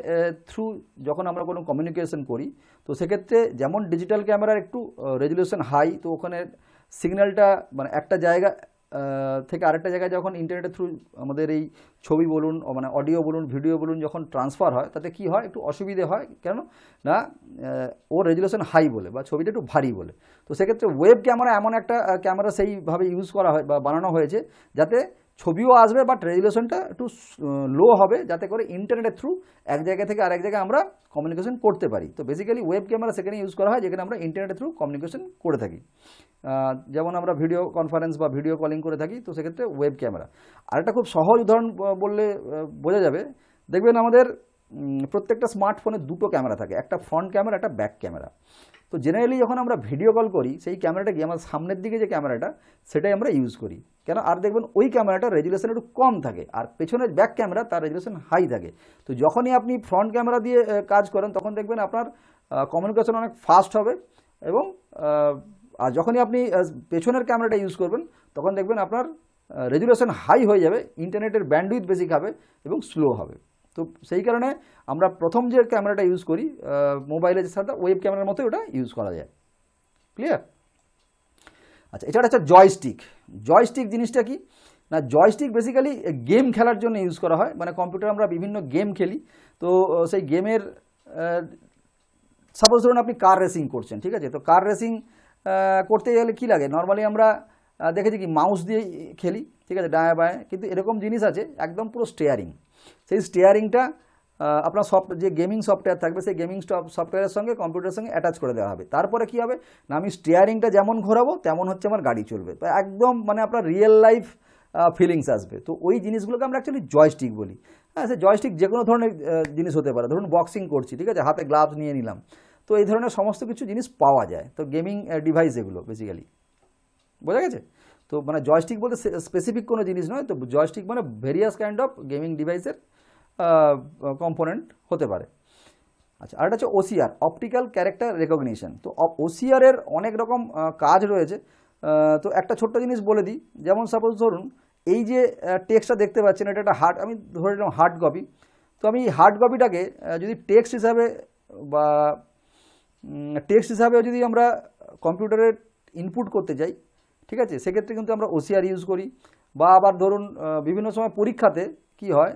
থ্রু যখন আমরা কোনো কমিউনিকেশন করি, তো সেক্ষেত্রে যেমন ডিজিটাল ক্যামেরার একটু রেজুলেশন হাই, তো ওখানে সিগন্যালটা মানে একটা জায়গা থেকে আরেকটা জায়গায় যখন ইন্টারনেটের থ্রু আমাদের এই ছবি বলুন মানে অডিও বলুন ভিডিও বলুন যখন ট্রান্সফার হয়, তাতে কি হয় একটু অসুবিধে হয়, কেন না ওর রেজুলেশন হাই বলে বা ছবিটা একটু ভারী বলে। তো সেক্ষেত্রে ওয়েব ক্যামেরা এমন একটা ক্যামেরা সেইভাবে ইউজ করা হয় বা বানানো হয়েছে যাতে ছবিও আসবে বাট রেজুলেশনটা একটু লো হবে, যাতে করে ইন্টারনেটের থ্রু এক জায়গা থেকে আরেক জায়গায় আমরা কমিউনিকেশন করতে পারি। তো বেসিক্যালি ওয়েব ক্যামেরা সেখানে ইউজ করা হয় যেখানে আমরা ইন্টারনেটের থ্রু কমিউনিকেশন করে থাকি, যেমন আমরা ভিডিও কনফারেন্স বা ভিডিও কলিং করে থাকি, তো সেক্ষেত্রে ওয়েব ক্যামেরা। আরেকটা খুব সহজ উদাহরণ বললে বোঝা যাবে, দেখবেন আমাদের প্রত্যেকটা স্মার্টফোনে দুটো ক্যামেরা থাকে, একটা ফ্রন্ট ক্যামেরা একটা ব্যাক ক্যামেরা। তো জেনারেলি যখন আমরা ভিডিও কল করি সেই ক্যামেরাটা কি আমার সামনের দিকে যে ক্যামেরাটা সেটাই আমরা ইউজ করি, কেন আর দেখবেন ওই ক্যামেরাটার রেজুলেশন একটু কম থাকে আর পেছনের ব্যাক ক্যামেরা তার রেজুলেশন হাই থাকে। তো যখনই আপনি ফ্রন্ট ক্যামেরা দিয়ে কাজ করেন তখন দেখবেন আপনার কমিউনিকেশন অনেক ফাস্ট হবে, এবং আর যখনই আপনি পেছনের ক্যামেরাটা ইউজ করবেন তখন দেখবেন আপনার রেজুলেশন হাই হয়ে যাবে, ইন্টারনেটের ব্যান্ডউইথ বেশি খাবে এবং স্লো হবে। তো সেই কারণে আমরা প্রথম যে ক্যামেরাটা ইউজ করি মোবাইলের সাথে ওয়েব ক্যামেরার মতো ওটা ইউজ করা যায়। ক্লিয়ার? আচ্ছা, এছাড়া হচ্ছে জয়স্টিক। জয়স্টিক জিনিসটা কি না, জয়স্টিক বেসিক্যালি গেম খেলার জন্য ইউজ করা হয়, মানে কম্পিউটারে আমরা বিভিন্ন গেম খেলি, তো সেই গেমের সাপোজ ধরুন আপনি কার রেসিং করছেন, ঠিক আছে, তো কার রেসিং করতে গেলে কী লাগে, নর্মালি আমরা দেখেছি কি মাউস দিয়ে খেলি, ঠিক আছে, ডায়া বায়ে, কিন্তু এরকম জিনিস আছে একদম পুরো স্টিয়ারিং, সেই স্টিয়ারিংটা আপনার যে গেমিং সফটওয়্যার থাকবে সেই গেমিং সফটওয়্যারের সঙ্গে কম্পিউটারের সঙ্গে অ্যাটাচ করে দেওয়া হবে। তারপরে কী হবে না আমি স্টিয়ারিংটা যেমন ঘোরাবো তেমন হচ্ছে আমার গাড়ি চলবে, তো একদম মানে আপনার রিয়েল লাইফ ফিলিংস আসবে। তো ওই জিনিসগুলোকে আমরা অ্যাকচুয়ালি জয়স্টিক বলি। হ্যাঁ, সে জয়স্টিক যে কোনো ধরনের জিনিস হতে পারে, ধরুন বক্সিং করছি, ঠিক আছে, হাতে গ্লাভস নিয়ে নিলাম, তো এই ধরনের সমস্ত কিছু জিনিস পাওয়া যায়। তো গেমিং ডিভাইস এগুলো বেসিক্যালি, বোঝা গেছে? তো মানে জয়স্টিক বলতে স্পেসিফিক কোনো জিনিস নয়, তো জয়স্টিক মানে ভেরিয়াস কাইন্ড অফ গেমিং ডিভাইসের কম্পোনেন্ট হতে পারে। আচ্ছা, আরেকটা হচ্ছে ওসিআর, অপটিক্যাল ক্যারেক্টার রেকগনিশন। তো ওসিআরের অনেক রকম কাজ রয়েছে, তো একটা ছোট্ট জিনিস বলে দিই, যেমন সাপোজ ধরুন এই যে টেক্সটটা দেখতে পাচ্ছেন এটা একটা আমি ধরে নিলাম হার্ড কপি, তো আমি এই হার্ড কপিটাকে যদি টেক্সট হিসাবে বা যদি আমরা কম্পিউটারে ইনপুট করতে চাই, ঠিক আছে, সেক্ষেত্রে কিন্তু আমরা ওসিআর ইউজ করি। বা আবার ধরুন বিভিন্ন সময় পরীক্ষাতে কি হয়,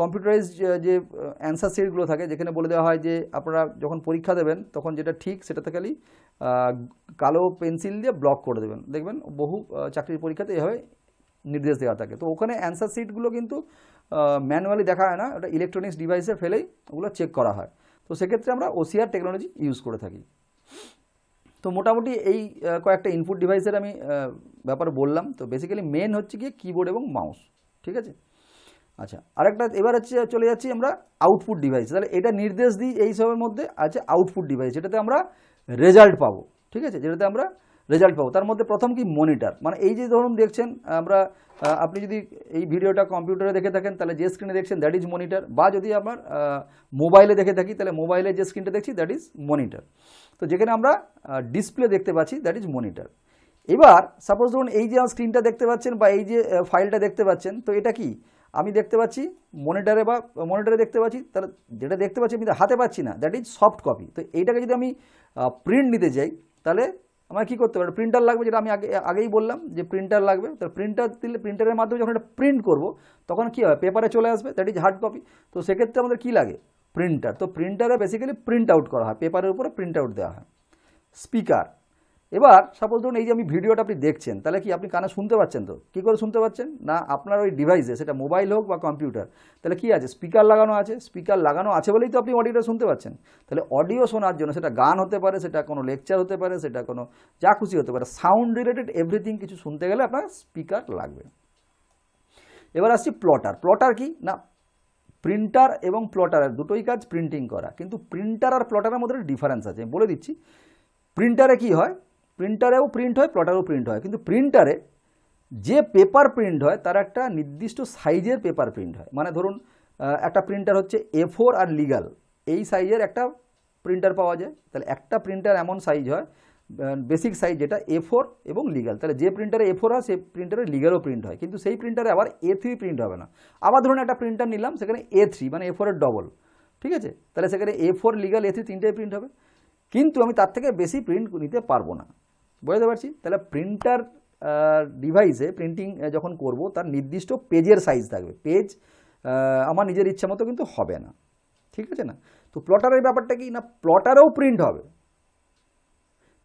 কম্পিউটারাইজ যে অ্যান্সার শিটগুলো থাকে যেখানে বলে দেওয়া হয় যে আপনারা যখন পরীক্ষা দেবেন তখন যেটা ঠিক সেটাতে খালি কালো পেন্সিল দিয়ে ব্লক করে দেবেন, দেখবেন বহু চাকরির পরীক্ষাতে এভাবে নির্দেশ দেওয়া থাকে। তো ওখানে অ্যান্সার শিটগুলো কিন্তু ম্যানুয়ালি দেখা হয় না, ওটা ইলেকট্রনিক্স ডিভাইসে ফেলেই ওগুলো চেক করা হয়। তো সেক্ষেত্রে আমরা ওসিআর টেকনোলজি ইউজ করে থাকি। তো মোটামুটি এই কয়েকটা ইনপুট ডিভাইসের আমি ব্যাপার বললাম। তো বেসিক্যালি মেন হচ্ছে কি কিবোর্ড এবং মাউস, ঠিক আছে। আচ্ছা, আরেকটা এবার হচ্ছে চলে যাচ্ছি আমরা আউটপুট ডিভাইস। তাহলে এটা নির্দেশ দিই এই সবের মধ্যে আছে আউটপুট ডিভাইস, যেটাতে আমরা রেজাল্ট পাবো, ঠিক আছে, যেটাতে আমরা রেজাল্ট পাবো। তার মধ্যে প্রথম কি মনিটর, মানে এই যে ধরুন দেখছেন আমরা আপনি যদি এই ভিডিওটা কম্পিউটারে দেখে থাকেন তাহলে যে স্ক্রিনে দেখছেন দ্যাট ইজ মনিটর, বা যদি আমার মোবাইলে দেখে থাকি তাহলে মোবাইলে যে স্ক্রিনটা দেখছি দ্যাট ইজ মনিটর। তো যেখানে আমরা ডিসপ্লে দেখতে পাচ্ছি দ্যাট ইজ মনিটর। এবার সাপোজ ধরুন এই যে আমার স্ক্রিনটা দেখতে পাচ্ছেন বা এই যে ফাইলটা দেখতে পাচ্ছেন, তো এটা কি আমি দেখতে পাচ্ছি মনিটরে দেখতে পাচ্ছি, তাহলে যেটা দেখতে পাচ্ছি আমি হাতে পাচ্ছি না, দ্যাট ইজ সফট কপি। তো এইটাকে যদি আমি প্রিন্ট নিতে যাই তাহলে আমার কী করতে পারে, প্রিন্টার লাগবে, যেটা আমি আগেই বললাম যে প্রিন্টার লাগবে। তো প্রিন্টার দিলে প্রিন্টারের মাধ্যমে যখন এটা প্রিন্ট করব তখন কী হয়, পেপারে চলে আসবে, দ্যাট ইজ হার্ড কপি। তো সেক্ষেত্রে আমাদের কী লাগে, প্রিন্টার। তো প্রিন্টারে বেসিক্যালি প্রিন্ট আউট করা হয়, পেপারের উপরে প্রিন্ট আউট দেওয়া হয়। স্পিকার, এবার সাপোজ ধরুন এই যে আমি ভিডিওটা আপনি দেখছেন, তাহলে কি আপনি কানে শুনতে পাচ্ছেন, তো কী করে শুনতে পাচ্ছেন না আপনার ওই ডিভাইসে, সেটা মোবাইল হোক বা কম্পিউটার, তাহলে কি আছে স্পিকার লাগানো আছে, স্পিকার লাগানো আছে বলেই তো আপনি অডিওটা শুনতে পাচ্ছেন। তাহলে অডিও শোনার জন্য সেটা গান হতে পারে, সেটা কোনো লেকচার হতে পারে, সেটা কোনো যা খুশি হতে পারে, সাউন্ড রিলেটেড এভরিথিং কিছু শুনতে গেলে আপনার স্পিকার লাগবে। এবার আসছি প্লটার। প্লটার কি না, প্রিন্টার এবং প্লটারের দুটোই কাজ প্রিন্টিং করা, কিন্তু প্রিন্টার আর প্লটারের মধ্যে ডিফারেন্স আছে, আমি বলে দিচ্ছি। প্রিন্টারে কি হয়, প্রিন্টারেও প্রিন্ট হয় প্লটারেও প্রিন্ট হয়, কিন্তু প্রিন্টারে যে পেপার প্রিন্ট হয় তার একটা নির্দিষ্ট সাইজের পেপার প্রিন্ট হয়। মানে ধরুন একটা প্রিন্টার হচ্ছে A4 আর লিগাল এই সাইজের একটা প্রিন্টার পাওয়া যায়। তাহলে একটা প্রিন্টার এমন সাইজ হয় বেসিক সাইজ যেটা A4 এবং লিগাল। তাহলে যে প্রিন্টারে A4 হয় সেই প্রিন্টারে লিগালও প্রিন্ট হয়, কিন্তু সেই প্রিন্টারে আবার A3 প্রিন্ট হবে না। আবার ধরুন একটা প্রিন্টার নিলাম, সেখানে A3 মানে A4 এর ডবল, ঠিক আছে, তাহলে সেখানে A4 লিগাল A3 তিনটাই প্রিন্ট হবে, কিন্তু আমি তার থেকে বেশি প্রিন্ট নিতে পারবো না। বুঝতে পারছি? তাহলে প্রিন্টার ডিভাইসে প্রিন্টিং যখন করব তার নির্দিষ্ট পেজের সাইজ থাকবে, পেজ আমার নিজের ইচ্ছা মতো কিন্তু হবে না, ঠিক আছে না। তো প্লটারের ব্যাপারটা কি না, প্লটারেও প্রিন্ট হবে,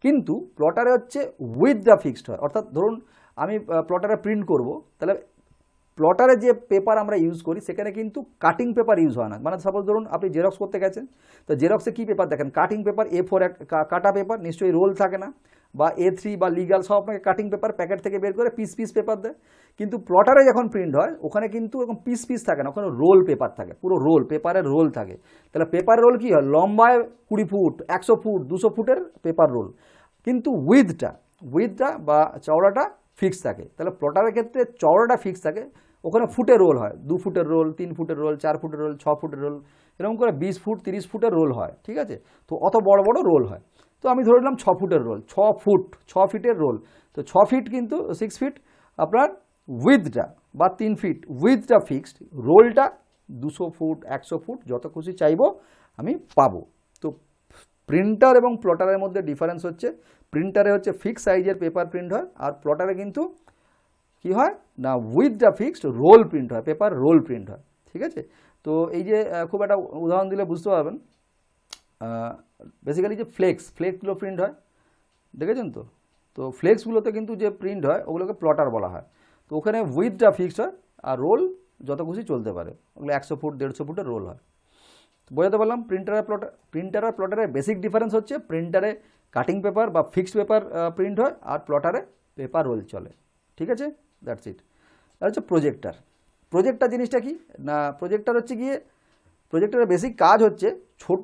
কিন্তু প্লটারে হচ্ছে উইথটা ফিক্সড হয়। অর্থাৎ ধরুন আমি প্লটারে প্রিন্ট করব, তাহলে প্লটারে যে পেপার আমরা ইউজ করি সেখানে কিন্তু কাটিং পেপার ইউজ হয় না। মানে সাপোজ ধরুন আপনি জেরক্স করতে গেছেন, তো জেরক্সে কী পেপার দেখেন, কাটিং পেপার, A4 কাটা পেপার, নিশ্চয়ই রোল থাকে না, বা A3 বা লিগাল সব আপনাকে কাটিং পেপার প্যাকেট থেকে বের করে পিস পিস পেপার দেয়। কিন্তু প্লটারে যখন প্রিন্ট হয় ওখানে কিন্তু এরকম পিস পিস থাকে না, ওখানে রোল পেপার থাকে, পুরো রোল, পেপারের রোল থাকে। তাহলে পেপার রোল কী হয়, লম্বায় 20 ফুট, 100 ফুট, 200 ফুটের পেপার রোল, কিন্তু উইথটা বা চওড়াটা ফিক্স থাকে। তাহলে প্লটারের ক্ষেত্রে চওড়াটা ফিক্স থাকে, ওখানে ফুটে রোল হয়, 2 ফুটের রোল, 3 ফুটের রোল, 4 ফুটের রোল, 6 ফুটের রোল, এরকম করে 20 ফুট 30 ফুটের রোল হয়, ঠিক আছে। তো অত বড় বড় রোল হয়। তো আমি ধরে নিলাম 6 ফুটের রোল, 6 ফিটের রোল, তো 6 ফিট কিন্তু 6 ফিট আপনার উইথটা, বা 3 ফিট উইথটা ফিক্সড, রোলটা 200 ফুট 100 ফুট যত খুশি চাইবো আমি পাবো। তো প্রিন্টার এবং প্লটারের মধ্যে ডিফারেন্স হচ্ছে, প্রিন্টারে হচ্ছে ফিক্স সাইজের পেপার প্রিন্ট হয়, আর প্লটারে কিন্তু কি হয় না, উইথটা ফিক্সড রোল প্রিন্ট হয়, পেপার রোল প্রিন্ট হয়, ঠিক আছে। তো এই যে খুব একটা উদাহরণ দিলে বুঝতে পারবেন, বেসিক্যালি যে ফ্লেক্সগুলো প্রিন্ট হয়, দেখেছেন তো, তো ফ্লেক্সগুলোতে কিন্তু যে প্রিন্ট হয় ওগুলোকে প্লটার বলা হয়। তো ওখানে উইথটা ফিক্সড হয় আর রোল যত খুশি চলতে পারে, ওগুলো 100 ফুট 150 ফুটের রোল হয়। বোঝাতে পারলাম প্রিন্টার আর প্লটারের বেসিক ডিফারেন্স হচ্ছে, প্রিন্টারে কাটিং পেপার বা ফিক্সড পেপার প্রিন্ট হয়, আর প্লটারে পেপার রোল চলে, ঠিক আছে, দ্যাটস ইট। আর হচ্ছে প্রজেক্টার জিনিসটা কি না, প্রজেক্টার হচ্ছে গিয়ে, প্রজেক্টরের বেসিক কাজ হচ্ছে ছোট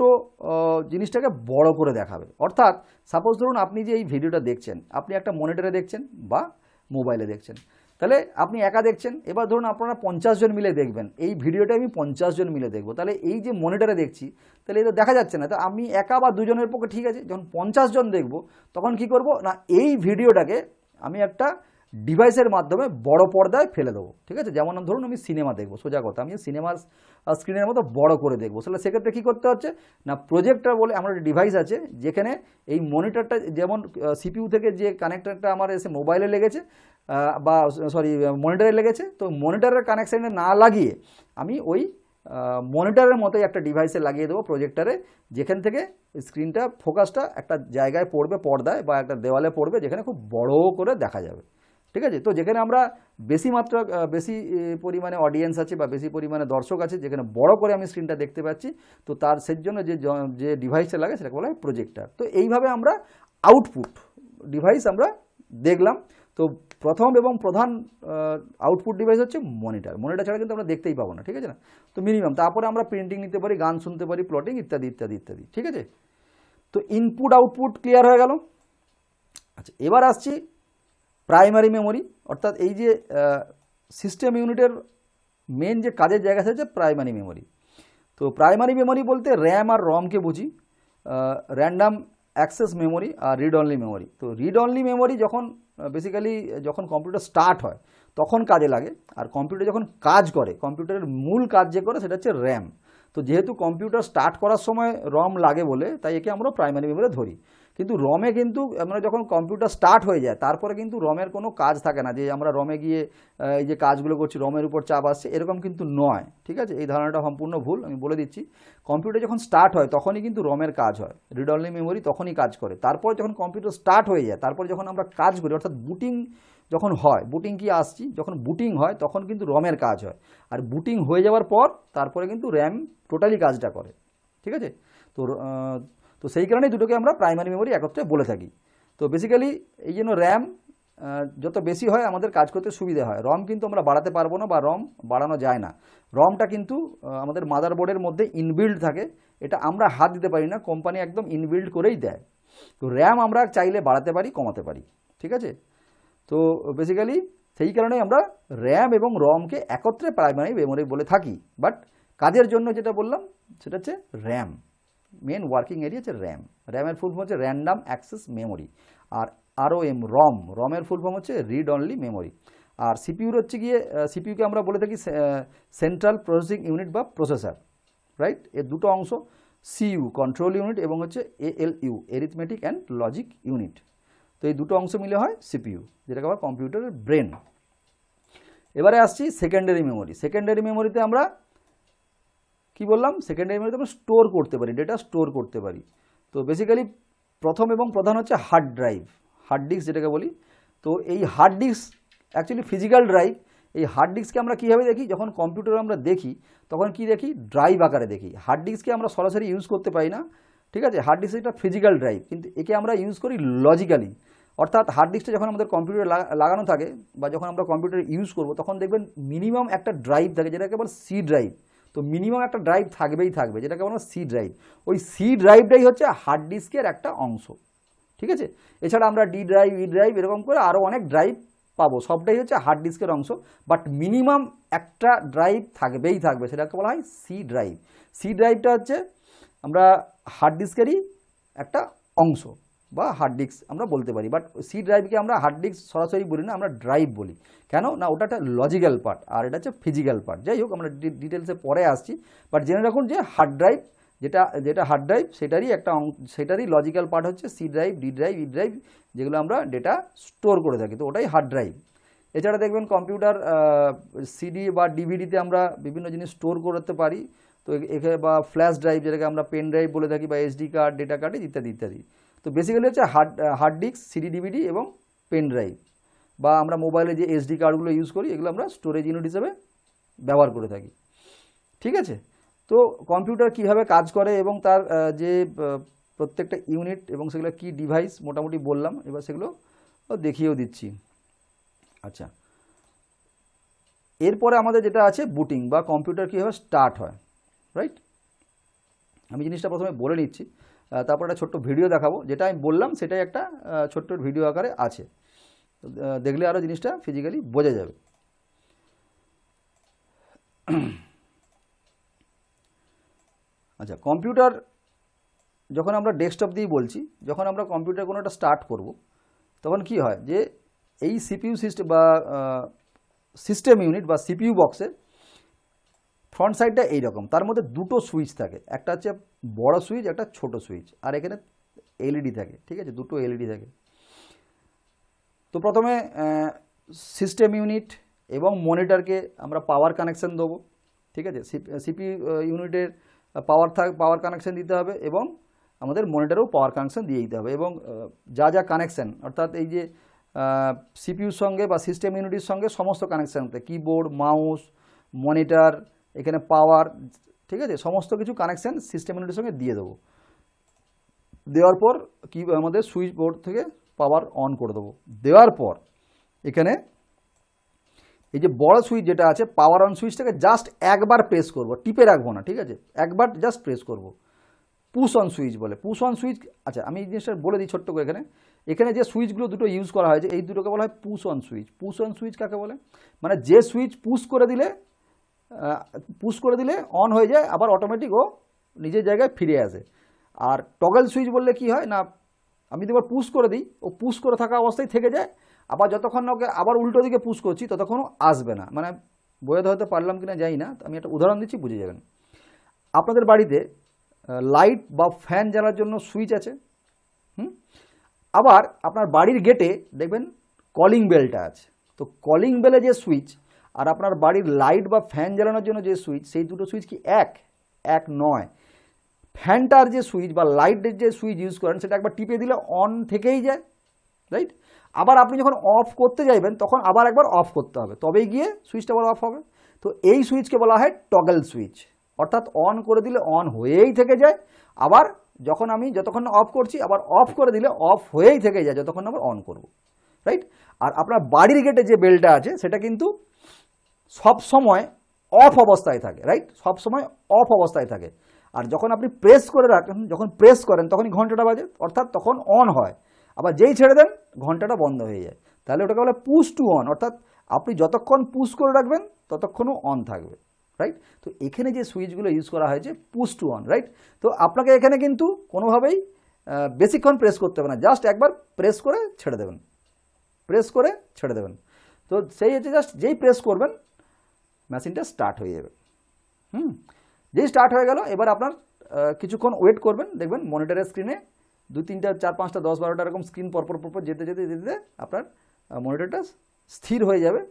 জিনিসটাকে বড় করে দেখাবে। অর্থাৎ সাপোজ ধরুন আপনি যে এই ভিডিওটা দেখছেন, আপনি একটা মনিটরে দেখছেন বা মোবাইলে দেখছেন, তাহলে আপনি একা দেখছেন, এবার ধরুন আপনারা 50 জন মিলে দেখবেন, এই ভিডিওটা আমি 50 জন মিলে দেখবো, তাহলে এই যে মনিটরে দেখছি তাহলে এটা দেখা যাচ্ছে না, তো আমি একা বা দুজনের পক্ষে ঠিক আছে, যখন 50 জন দেখবো তখন কি করব না, এই ভিডিওটাকে আমি একটা ডিভাইসের মাধ্যমে বড় পর্দায় ফেলে দেবো, ঠিক আছে। যেমন ধরুন আমি সিনেমা দেখবো, সোজা কথা, আমি সিনেমার স্ক্রিনের মতো বড় করে দেখবো, তাহলে সেক্ষেত্রে কী করতে হচ্ছে না, প্রজেক্টর বলে আমার একটা ডিভাইস আছে, যেখানে এই মনিটরটা, যেমন সিপিইউ থেকে যে কানেক্টরটা আমার এসে মোবাইলে লেগেছে বা সরি মনিটরে লেগেছে, তো মনিটরের কানেকশানে না লাগিয়ে আমি ওই মনিটরের মতোই একটা ডিভাইসে লাগিয়ে দেবো প্রজেক্টরে, যেখান থেকে স্ক্রিনটা ফোকাসটা একটা জায়গায় পড়বে, পর্দায় বা একটা দেওয়ালে পড়বে, যেখানে খুব বড় করে দেখা যাবে, ঠিক আছে। তো যেখানে আমরা বেশি পরিমাণে অডিয়েন্স আছে বা বেশি পরিমাণে দর্শক আছে, যেখানে বড় করে আমি স্ক্রিনটা দেখতে পাচ্ছি, তো তার জন্য যে ডিভাইসটা লাগে সেটাকে বলা হয় প্রজেক্টর। তো এইভাবে আমরা আউটপুট ডিভাইস আমরা দেখলাম। তো প্রথম এবং প্রধান আউটপুট ডিভাইস হচ্ছে মনিটর ছাড়া কিন্তু আমরা দেখতেই পাবো না, ঠিক আছে না। তো মিনিমাম, তারপরে আমরা প্রিন্টিং নিতে পারি, গান শুনতে পারি, প্লটিং ইত্যাদি ইত্যাদি ইত্যাদি, ঠিক আছে। তো ইনপুট আউটপুট ক্লিয়ার হয়ে গেল। আচ্ছা, এবার আসছি প্রাইমারি মেমোরি, অর্থাৎ এই যে সিস্টেম ইউনিটের মেন যে কাজের জায়গা হচ্ছে প্রাইমারি মেমোরি। তো প্রাইমারি মেমোরি বলতে র্যাম আর রমকে বুঝি, র্যান্ডাম অ্যাক্সেস মেমোরি আর রিড অনলি মেমোরি। তো রিড অনলি মেমোরি যখন বেসিক্যালি যখন কম্পিউটার স্টার্ট হয় তখন কাজে লাগে, আর কম্পিউটার যখন কাজ করে, কম্পিউটারের মূল কাজ যে করে সেটা হচ্ছে র্যাম। তো যেহেতু কম্পিউটার স্টার্ট করার সময় রম লাগে বলে তাই একে আমরা প্রাইমারি মেমোরি ধরি, কিন্তু রমে কিন্তু আমরা যখন কম্পিউটার স্টার্ট হয়ে যায় তারপরে কিন্তু রমের কোনো কাজ থাকে না, যে আমরা রমে গিয়ে এই যে কাজগুলো করছি রমের উপর চাপ আসছে, এরকম কিন্তু নয়, ঠিক আছে। এই ধারণাটা সম্পূর্ণ ভুল, আমি বলে দিচ্ছি। কম্পিউটার যখন স্টার্ট হয় তখনই কিন্তু রমের কাজ হয়, রিড অনলি মেমোরি তখনই কাজ করে। তারপর যখন কম্পিউটার স্টার্ট হয়ে যায়, তারপর যখন আমরা কাজ করি, অর্থাৎ বুটিং যখন হয়, বুটিং কি আসছি, যখন বুটিং হয় তখন কিন্তু রমের কাজ হয়, আর বুটিং হয়ে যাওয়ার পর তারপরে কিন্তু র্যাম টোটালি কাজটা করে, ঠিক আছে। তো সেই কারণেই দুটোকে আমরা প্রাইমারি মেমোরি একত্রে বলে থাকি। তো বেসিক্যালি এই জন্য র্যাম যত বেশি হয় আমাদের কাজ করতে সুবিধা হয়। রম কিন্তু আমরা বাড়াতে পারবো না বা রম বাড়ানো যায় না, রমটা কিন্তু আমাদের মাদারবোর্ডের মধ্যে ইনবিল্ড থাকে, এটা আমরা হাত দিতে পারি না, কোম্পানি একদম ইনবিল্ড করেই দেয়। তো র্যাম আমরা চাইলে বাড়াতে পারি, কমাতে পারি, ঠিক আছে। তো বেসিক্যালি সেই কারণেই আমরা র্যাম এবং রমকে একত্রে প্রাইমারি মেমোরি বলে থাকি, বাট কাজের জন্য যেটা বললাম সেটা হচ্ছে র্যাম, মেন ওয়ার্কিং এরিয়া হচ্ছে র্যাম। র্যামের ফুল ফর্ম হচ্ছে র্যান্ডাম অ্যাক্সেস মেমোরি। আর ROM রম, রমের ফুল ফর্ম হচ্ছে রিড অনলি মেমোরি। আর সিপিইউর হচ্ছে গিয়ে, সিপিইউকে আমরা বলে থাকি সেন্ট্রাল প্রসেসিং ইউনিট বা প্রসেসর, রাইট। এর দুটো অংশ, CU কন্ট্রোল ইউনিট এবং হচ্ছে ALU arithmetic and logic unit. তো এই দুটো অংশ মিলে হয় সিপিইউ, যেটাকে আবার কম্পিউটারের ব্রেন। এবারে আসছি সেকেন্ডারি মেমোরি। সেকেন্ডারি মেমোরিতে আমরা কি বললাম, সেকেন্ডারি মেমোরিতে আমরা স্টোর করতে পারি, ডেটা স্টোর করতে পারি। তো বেসিক্যালি প্রথম এবং প্রধান হচ্ছে হার্ড ড্রাইভ, হার্ড ডিস্ক যেটাকে বলি। তো এই hard disk actually physical drive. এই হার্ড ডিস্ককে আমরা কীভাবে দেখি, যখন কম্পিউটারে আমরা দেখি তখন কি দেখি, ড্রাইভ আকারে দেখি। হার্ড ডিস্ককে আমরা সরাসরি ইউজ করতে পারি না, ঠিক আছে। হার্ড ডিস্ক একটা ফিজিক্যাল ড্রাইভ, কিন্তু একে আমরা ইউজ করি লজিক্যালি। অর্থাৎ হার্ড ডিস্কটা যখন আমাদের কম্পিউটারে লাগানো থাকে বা যখন আমরা কম্পিউটারে ইউজ করব, তখন দেখবেন মিনিমাম একটা ড্রাইভ থাকে, যেটাকে বলে সি ড্রাইভ। তো মিনিমাম একটা ড্রাইভ থাকবেই থাকবে, যেটাকে বলা সি ড্রাইভ। ওই সি ড্রাইভটাই হচ্ছে হার্ড ডিস্কের একটা অংশ, ঠিক আছে। এছাড়া আমরা ডি ড্রাইভ, ই ড্রাইভ এরকম করে আরও অনেক ড্রাইভ পাবো, সবটাই হচ্ছে হার্ড ডিস্কের অংশ। বাট মিনিমাম একটা ড্রাইভ থাকবেই থাকবে, সেটাকে বলা হয় সি ড্রাইভ। সি ড্রাইভটা হচ্ছে আমরা হার্ড ডিস্কেরই একটা অংশ বা হার্ড ডিস্ক আমরা বলতে পারি। বাট সি ড্রাইভকে আমরা হার্ড ডিস্ক সরাসরি বলি না, আমরা ড্রাইভ বলি। কেন না, ওটা একটা লজিক্যাল পার্ট আর এটা হচ্ছে ফিজিক্যাল পার্ট। যাই হোক, আমরা ডিটেলসে পরে আসছি। বাট জেনে রাখুন যে হার্ড ড্রাইভ যেটা হার্ড ড্রাইভ, সেটারই একটা সেটারই লজিক্যাল পার্ট হচ্ছে C drive, D drive, E drive, যেগুলো আমরা ডেটা স্টোর করে থাকি। তো ওটাই হার্ড ড্রাইভ। এছাড়া দেখবেন কম্পিউটার সিডি বা ডিভিডিতে আমরা বিভিন্ন জিনিস স্টোর করতে পারি। তো এখানে বা ফ্ল্যাশ ড্রাইভ, যেটাকে আমরা পেন ড্রাইভ বলে থাকি, বা SD কার্ড, ডেটা কার্ড ইত্যাদি ইত্যাদি। তো বেসিক্যালি হচ্ছে হার্ড ডিস্ক, সিডি, ডিভিডি এবং পেন ড্রাইভ, বা আমরা মোবাইলে যে SD কার্ডগুলো ইউজ করি, এগুলো আমরা স্টোরেজ ইউনিট হিসেবে ব্যবহার করে থাকি, ঠিক আছে। তো কম্পিউটার কীভাবে কাজ করে এবং তার যে প্রত্যেকটা ইউনিট এবং সেগুলো কী ডিভাইস মোটামুটি বললাম। এবার সেগুলো দেখিয়েও দিচ্ছি। আচ্ছা, এরপরে আমাদের যেটা আছে বুটিং বা কম্পিউটার কীভাবে স্টার্ট হয়, রাইট। আমি জিনিসটা প্রথমে বলে নিচ্ছি, তারপর একটা ছোট্ট ভিডিও দেখাবো। যেটা আমি বললাম সেটাই একটা ছোট্ট ভিডিও আকারে আছে, দেখলে আরও জিনিসটা ফিজিক্যালি বোঝা যাবে। আচ্ছা, কম্পিউটার যখন আমরা ডেস্কটপ দিয়েই বলছি, যখন আমরা কম্পিউটার কোনো একটা স্টার্ট করব, তখন কি হয় যে এই সিপিইউ সিস্টেম বা সিস্টেম ইউনিট বা সিপিইউ বক্সে ফ্রন্ট সাইডটা এইরকম, তার মধ্যে দুটো সুইচ থাকে, একটা হচ্ছে বড় সুইচ, একটা ছোট সুইচ, আর এখানে এলইডি থাকে, ঠিক আছে, দুটো এলইডি থাকে। তো প্রথমে সিস্টেম ইউনিট এবং মনিটরকে আমরা পাওয়ার কানেকশান দেবো, ঠিক আছে। সিপিইউ ইউনিটের পাওয়ার কানেকশান দিতে হবে এবং আমাদের মনিটরেও পাওয়ার কানেকশান দিয়ে দিতে হবে। এবং যা কানেকশান, অর্থাৎ এই যে সিপিইউর সঙ্গে বা সিস্টেম ইউনিটের সঙ্গে সমস্ত কানেকশান হতে, কিবোর্ড, মাউস, মনিটর, এখানে পাওয়ার, ঠিক আছে, সমস্ত কিছু কানেকশান সিস্টেম ইউনিটের সঙ্গে দিয়ে দেবো। দেওয়ার পর কি আমাদের সুইচ বোর্ড থেকে পাওয়ার অন করে দেবো। দেওয়ার পর এখানে এই যে বড় সুইচ যেটা আছে, পাওয়ার অন সুইচটাকে জাস্ট একবার প্রেস করব, টিপে রাখবো না, ঠিক আছে, একবার জাস্ট প্রেস করব। পুশ অন সুইচ বলে, পুশ অন সুইচ। আচ্ছা, আমি এই জিনিসটা বলে দিই ছোট্ট করে। এখানে যে সুইচগুলো দুটো ইউজ করা হয়েছে, এই দুটোকে বলা হয় push on switch. Push on switch কাকে বলে, মানে যে সুইচ পুশ করে দিলে অন হয়ে যায়, আবার অটোমেটিক ও নিজের জায়গায় ফিরে আসে। আর টগল সুইচ বললে কি হয় না, আমি যদি পুশ করে দিই, ও পুশ করে থাকা অবস্থায় থেকে যায়, আবার যতক্ষণ ওকে আবার উল্টো দিকে পুশ করছি ততক্ষণও আসবে না। মানে বোঝাতে হয়তো পারলাম কিনা জানি না, আমি একটা উদাহরণ দিচ্ছি, বুঝে যাবেন। আপনাদের বাড়িতে লাইট বা ফ্যান জ্বালার জন্য সুইচ আছে, আবার আপনার বাড়ির গেটে দেখবেন কলিং বেলটা আছে। তো কলিং বেলে যে সুইচ আর আপনার বাড়ির লাইট বা ফ্যান জ্বালানোর জন্য যে সুইচ, সেই দুটো সুইচ কি এক নয়। ফ্যানটার যে সুইচ বা লাইটের যে সুইচ ইউজ করেন, সেটা একবার টিপে দিলে অন থেকেই যায়, রাইট। আবার আপনি যখন অফ করতে যাইবেন, তখন আবার একবার অফ করতে হবে, তবেই গিয়ে সুইচটা আবার অফ হবে। তো এই সুইচকে বলা হয় টগল সুইচ, অর্থাৎ অন করে দিলে অন হয়েই থেকে যায়, আবার যতক্ষণ অফ করছি আবার অফ করে দিলে অফ হয়েই থেকে যায় যতক্ষণ আবার অন করব, রাইট। আর আপনার বাড়ির গেটে যে বেলটা আছে, সেটা কিন্তু সব সময় অফ অবস্থায় থাকে, রাইট, সব সময় অফ অবস্থায় থাকে। আর যখন আপনি প্রেস করে রাখেন, যখন প্রেস করেন তখনই ঘন্টাটা বাজে, অর্থাৎ তখন অন হয়। আবার যেই ছেড়ে দেন ঘন্টাটা বন্ধ হয়ে যায়। তাহলে ওটাকে বলে পুশ টু অন, অর্থাৎ আপনি যতক্ষণ পুশ করে রাখবেন ততক্ষণও অন থাকবে, রাইট। তো এখানে যে সুইচগুলো ইউজ করা হয়েছে পুশ টু অন, রাইট। তো আপনাকে এখানে কিন্তু কোনোভাবেই বেশিক্ষণ প্রেস করতে হবে না, জাস্ট একবার প্রেস করে ছেড়ে দেবেন, প্রেস করে ছেড়ে দেবেন। তো সেই হচ্ছে জাস্ট যেই প্রেস করবেন মেশিনটা স্টার্ট হয়ে যাবে। যেই স্টার্ট হয়ে গেল, এবার আপনার কিছুক্ষণ ওয়েট করবেন, দেখবেন মনিটরের স্ক্রিনে 2, 3, 4, 5, 10, 12টা এরকম স্ক্রিন পরপর যেতে যেতে যেতে আপনার মনিটরটা স্থির হয়ে যাবে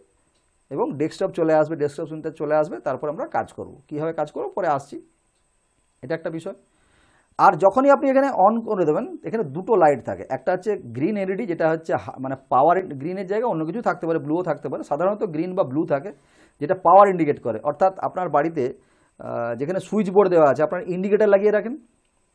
এবং ডেস্কটপ চলে আসবে, ডেস্কটপ স্ক্রিনটা চলে আসবে। তারপর আমরা কাজ করব, কীভাবে কাজ করব পরে আসছি, এটা একটা বিষয়। আর যখনই আপনি এখানে অন করে দেবেন, এখানে দুটো লাইট থাকে, একটা হচ্ছে গ্রিন এলইডি, যেটা হচ্ছে মানে পাওয়ার, গ্রিনের জায়গায় অন্য কিছু থাকতে পারে, ব্লুও থাকতে পারে, সাধারণত গ্রিন বা ব্লু থাকে, যেটা পাওয়ার ইন্ডিকেট করে। অর্থাৎ আপনার বাড়িতে যেখানে সুইচ বোর্ড দেওয়া আছে, আপনার ইন্ডিকেটার লাগিয়ে রাখেন,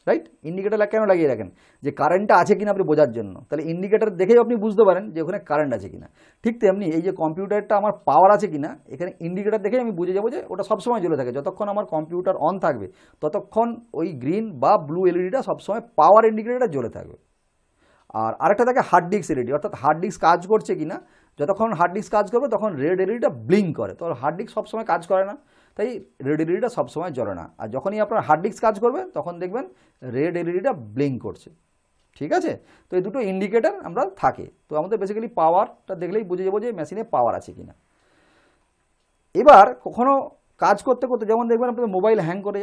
রাইট। ইন্ডিকেটার কেন লাগিয়ে রাখেন? যে কারেন্টটা আছে কিনা আপনি বোঝার জন্য, তাহলে ইন্ডিকেটার দেখেই আপনি বুঝতে পারেন যে ওখানে কারেন্ট আছে কিনা। ঠিক তেমনি এই যে কম্পিউটারটা আমার পাওয়ার আছে কিনা, এখানে ইন্ডিকেটার দেখেই আমি বুঝে যাবো যে ওটা সবসময় জ্বলে থাকে। যতক্ষণ আমার কম্পিউটার অন থাকবে ততক্ষণ ওই গ্রিন বা ব্লু এলইডিটা সবসময় পাওয়ার ইন্ডিকেটারটা জ্বলে থাকবে। আর আরেকটা থাকে হার্ড ডিস্ক এলইডি, অর্থাৎ হার্ড ডিস্ক কাজ করছে কিনা, যতক্ষণ হার্ড ডিস্ক কাজ করবে তখন রেড এলইডিটা ব্লিঙ্ক করে। তো হার্ড ডিস্ক সবসময় কাজ করে না, তাই রেড এলইডিটা সবসময় জ্বলে না। আর যখনই আপনার হার্ড ডিস্ক কাজ করবে তখন দেখবেন রেড এলইডিটা ব্লিঙ্ক করছে, ঠিক আছে। তো এই দুটো ইন্ডিকেটার আমরা থাকে। তো আমাদের বেসিক্যালি পাওয়ারটা দেখলেই বুঝে যাবো যে মেশিনে পাওয়ার আছে কিনা। এবার কখনো কাজ করতে করতে যেমন দেখবেন আপনাদের মোবাইল হ্যাং করে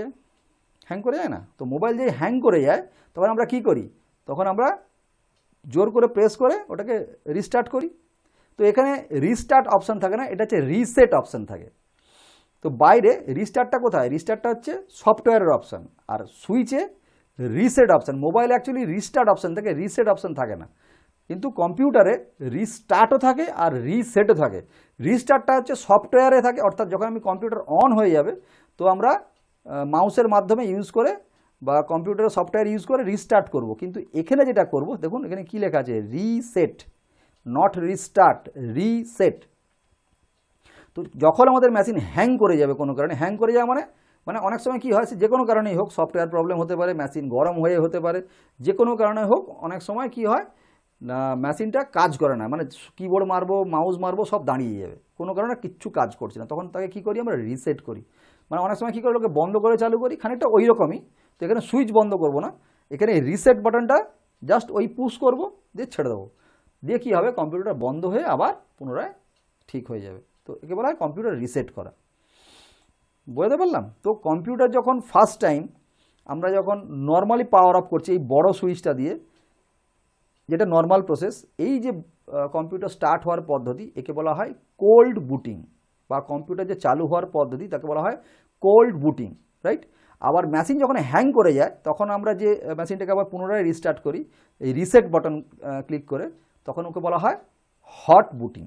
যায় না? তো মোবাইল যে হ্যাং করে যায় তখন আমরা কি করি? তখন আমরা জোর করে প্রেস করে ওটাকে রিস্টার্ট করি। তো এখানে রিস্টার্ট অপশান থাকে না, এটা হচ্ছে রিসেট অপশান থাকে। তো বাইরে রিস্টার্টটা কোথায়? রিস্টার্টটা হচ্ছে সফটওয়্যারের অপশান, আর সুইচে রিসেট অপশান। মোবাইলে অ্যাকচুয়ালি রিস্টার্ট অপশান থাকে, রিসেট অপশান থাকে না, কিন্তু কম্পিউটারে রিস্টার্টও থাকে আর রিসেটও থাকে। রিস্টার্টটা হচ্ছে সফটওয়্যারে থাকে, অর্থাৎ যখন আমি কম্পিউটার অন হয়ে যাবে তো আমরা মাউসের মাধ্যমে ইউজ করে বা কম্পিউটারের সফটওয়্যার ইউজ করে রিস্টার্ট করব। কিন্তু এখানে যেটা করব, দেখুন এখানে কি লেখা আছে, রিসেট, নট রিস্টার্ট, রিসেট। তো যখন আমাদের মেশিন হ্যাং করে যাবে কোনো কারণে, হ্যাং করে যাওয়া মানে অনেক সময় কি হয়, যে কোনো কারণেই হোক, সফটওয়্যার প্রবলেম হতে পারে, মেশিন গরম হয়ে হতে পারে, যে কোনো কারণে হোক, অনেক সময় কি হয় না মেশিনটা কাজ করে না, মানে কিবোর্ড মারবো, মাউস মারবো, সব দাঁড়িয়ে যাবে, কোনো কারণে কিচ্ছু কাজ করছে না। তখন তাকে কী করি আমরা? রিসেট করি। মানে অনেক সময় কী করে, লোকে বন্ধ করে চালু করি, খানিকটা ওই রকমই। তো এখানে সুইচ বন্ধ করব না, এখানে রিসেট বাটনটা জাস্ট ওই পুশ করব, দিয়ে ছেড়ে দেবো, দিয়ে কী হবে, কম্পিউটারটা বন্ধ হয়ে আবার পুনরায় ঠিক হয়ে যাবে। তো একে বলা হয় কম্পিউটার রিসেট করা। বুঝতে পারলাম? তো কম্পিউটার যখন ফার্স্ট টাইম আমরা যখন নর্মালি পাওয়ার অফ করছি এই বড় সুইচটা দিয়ে, যেটা নর্মাল প্রসেস, এই যে কম্পিউটার স্টার্ট হওয়ার পদ্ধতি, একে বলা হয় কোল্ড বুটিং, বা কম্পিউটার যে চালু হওয়ার পদ্ধতি তাকে বলা হয় কোল্ড বুটিং, রাইট। আবার মেশিন যখন হ্যাং করে যায় তখন আমরা যে মেশিনটাকে আবার পুনরায় রিস্টার্ট করি এই রিসেট বাটন ক্লিক করে, তখন ওকে বলা হয় হট বুটিং,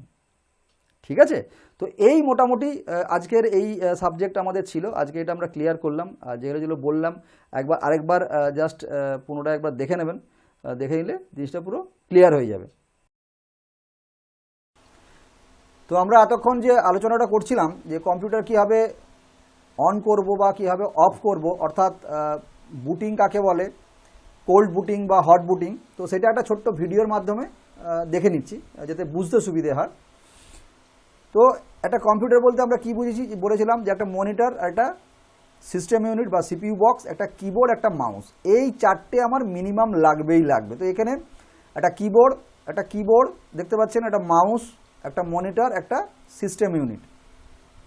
ঠিক আছে। তো এই মোটামুটি আজকের এই সাবজেক্ট আমাদের ছিল, আজকে এটা আমরা ক্লিয়ার করলাম। আর যেগুলো বললাম আরেকবার জাস্ট পুনরায় একবার দেখে নেবেন, দেখে নিলে জিনিসটা পুরো ক্লিয়ার হয়ে যাবে। তো আমরা এতক্ষণ যে আলোচনাটা করছিলাম যে কম্পিউটার কীভাবে অন করব বা কীভাবে অফ করব, অর্থাৎ বুটিং কাকে বলে, কোল্ড বুটিং বা হট বুটিং, তো সেটা একটা ছোট্ট ভিডিওর মাধ্যমে দেখে নিচ্ছি যাতে বুঝতে সুবিধে হয়। তো একটা কম্পিউটার বলতে আমরা কী বুঝেছি, বলেছিলাম যে একটা মনিটর, একটা সিস্টেম ইউনিট বা সিপিইউ বক্স, একটা কিবোর্ড, একটা মাউস, এই চারটে আমার মিনিমাম লাগবেই লাগবে। তো এখানে একটা কিবোর্ড দেখতে পাচ্ছেন, একটা মাউস, একটা মনিটর, একটা সিস্টেম ইউনিট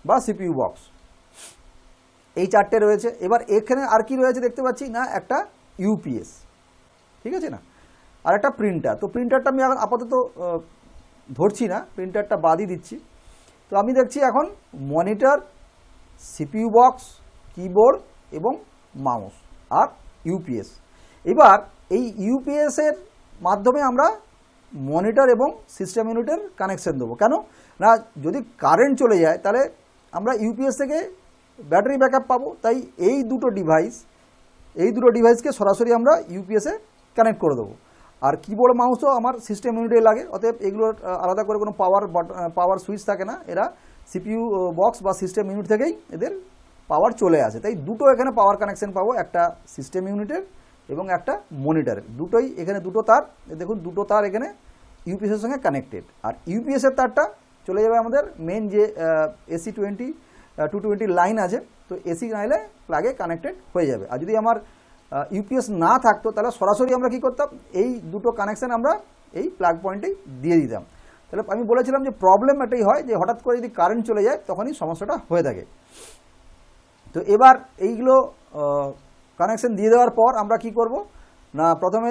বা সিপিইউ বক্স, এই চারটে রয়েছে। এবার এখানে আর কি রয়েছে দেখতে পাচ্ছি না, একটা ইউপিএস, ঠিক আছে না, আর একটা প্রিন্টার। তো প্রিন্টারটা আমি আপাতত ধরছি না, প্রিন্টারটা বাদই দিচ্ছি। তো আমি দেখছি এখন মনিটর, সিপিইউ বক্স, কিবোর্ড এবং মাউস আর ইউপিএস। এবার এই ইউপিএসের মাধ্যমে আমরা মনিটর এবং সিস্টেম ইউনিটের কানেকশন দেবো। কেন না, যদি কারেন্ট চলে যায় তাহলে আমরা ইউপিএস থেকে ব্যাটারি ব্যাকআপ পাবো, তাই এই দুটো ডিভাইসকে সরাসরি আমরা ইউপিএসে কানেক্ট করে দেবো। আর কিবোর্ড মাউসও আমার সিস্টেম ইউনিটে লাগে, অতএব এগুলোর আলাদা করে কোনো পাওয়ার সুইচ থাকে না, এরা সিপিইউ বক্স বা সিস্টেম ইউনিট থেকেই এদের পাওয়ার চলে আসে। তাই দুটো এখানে পাওয়ার কানেকশন পাবো, একটা সিস্টেম ইউনিটের এবং একটা মনিটরের, দুটোই এখানে দুটো তার, দেখুন দুটো তার এখানে ইউপিএসের সঙ্গে কানেক্টেড। আর ইউপিএসের তারটা চলে যাবে আমাদের মেন যে AC20 220 লাইন আছে, তো এসি নাইলে প্লাগে কানেক্টেড হয়ে যাবে। আর যদি আমার ইউপিএস না থাকতো তাহলে সরাসরি আমরা কি করতাম, এই দুটো কানেকশান আমরা এই প্লাগ পয়েন্টেই দিয়ে দিতাম। তাহলে আমি বলেছিলাম যে প্রবলেম এটাই হয় যে হঠাৎ করে যদি কারেন্ট চলে যায় তখনই সমস্যাটা হয়ে থাকে। তো এবার এইগুলো কানেকশন দিয়ে দেওয়ার পর আমরা কি করব না, প্রথমে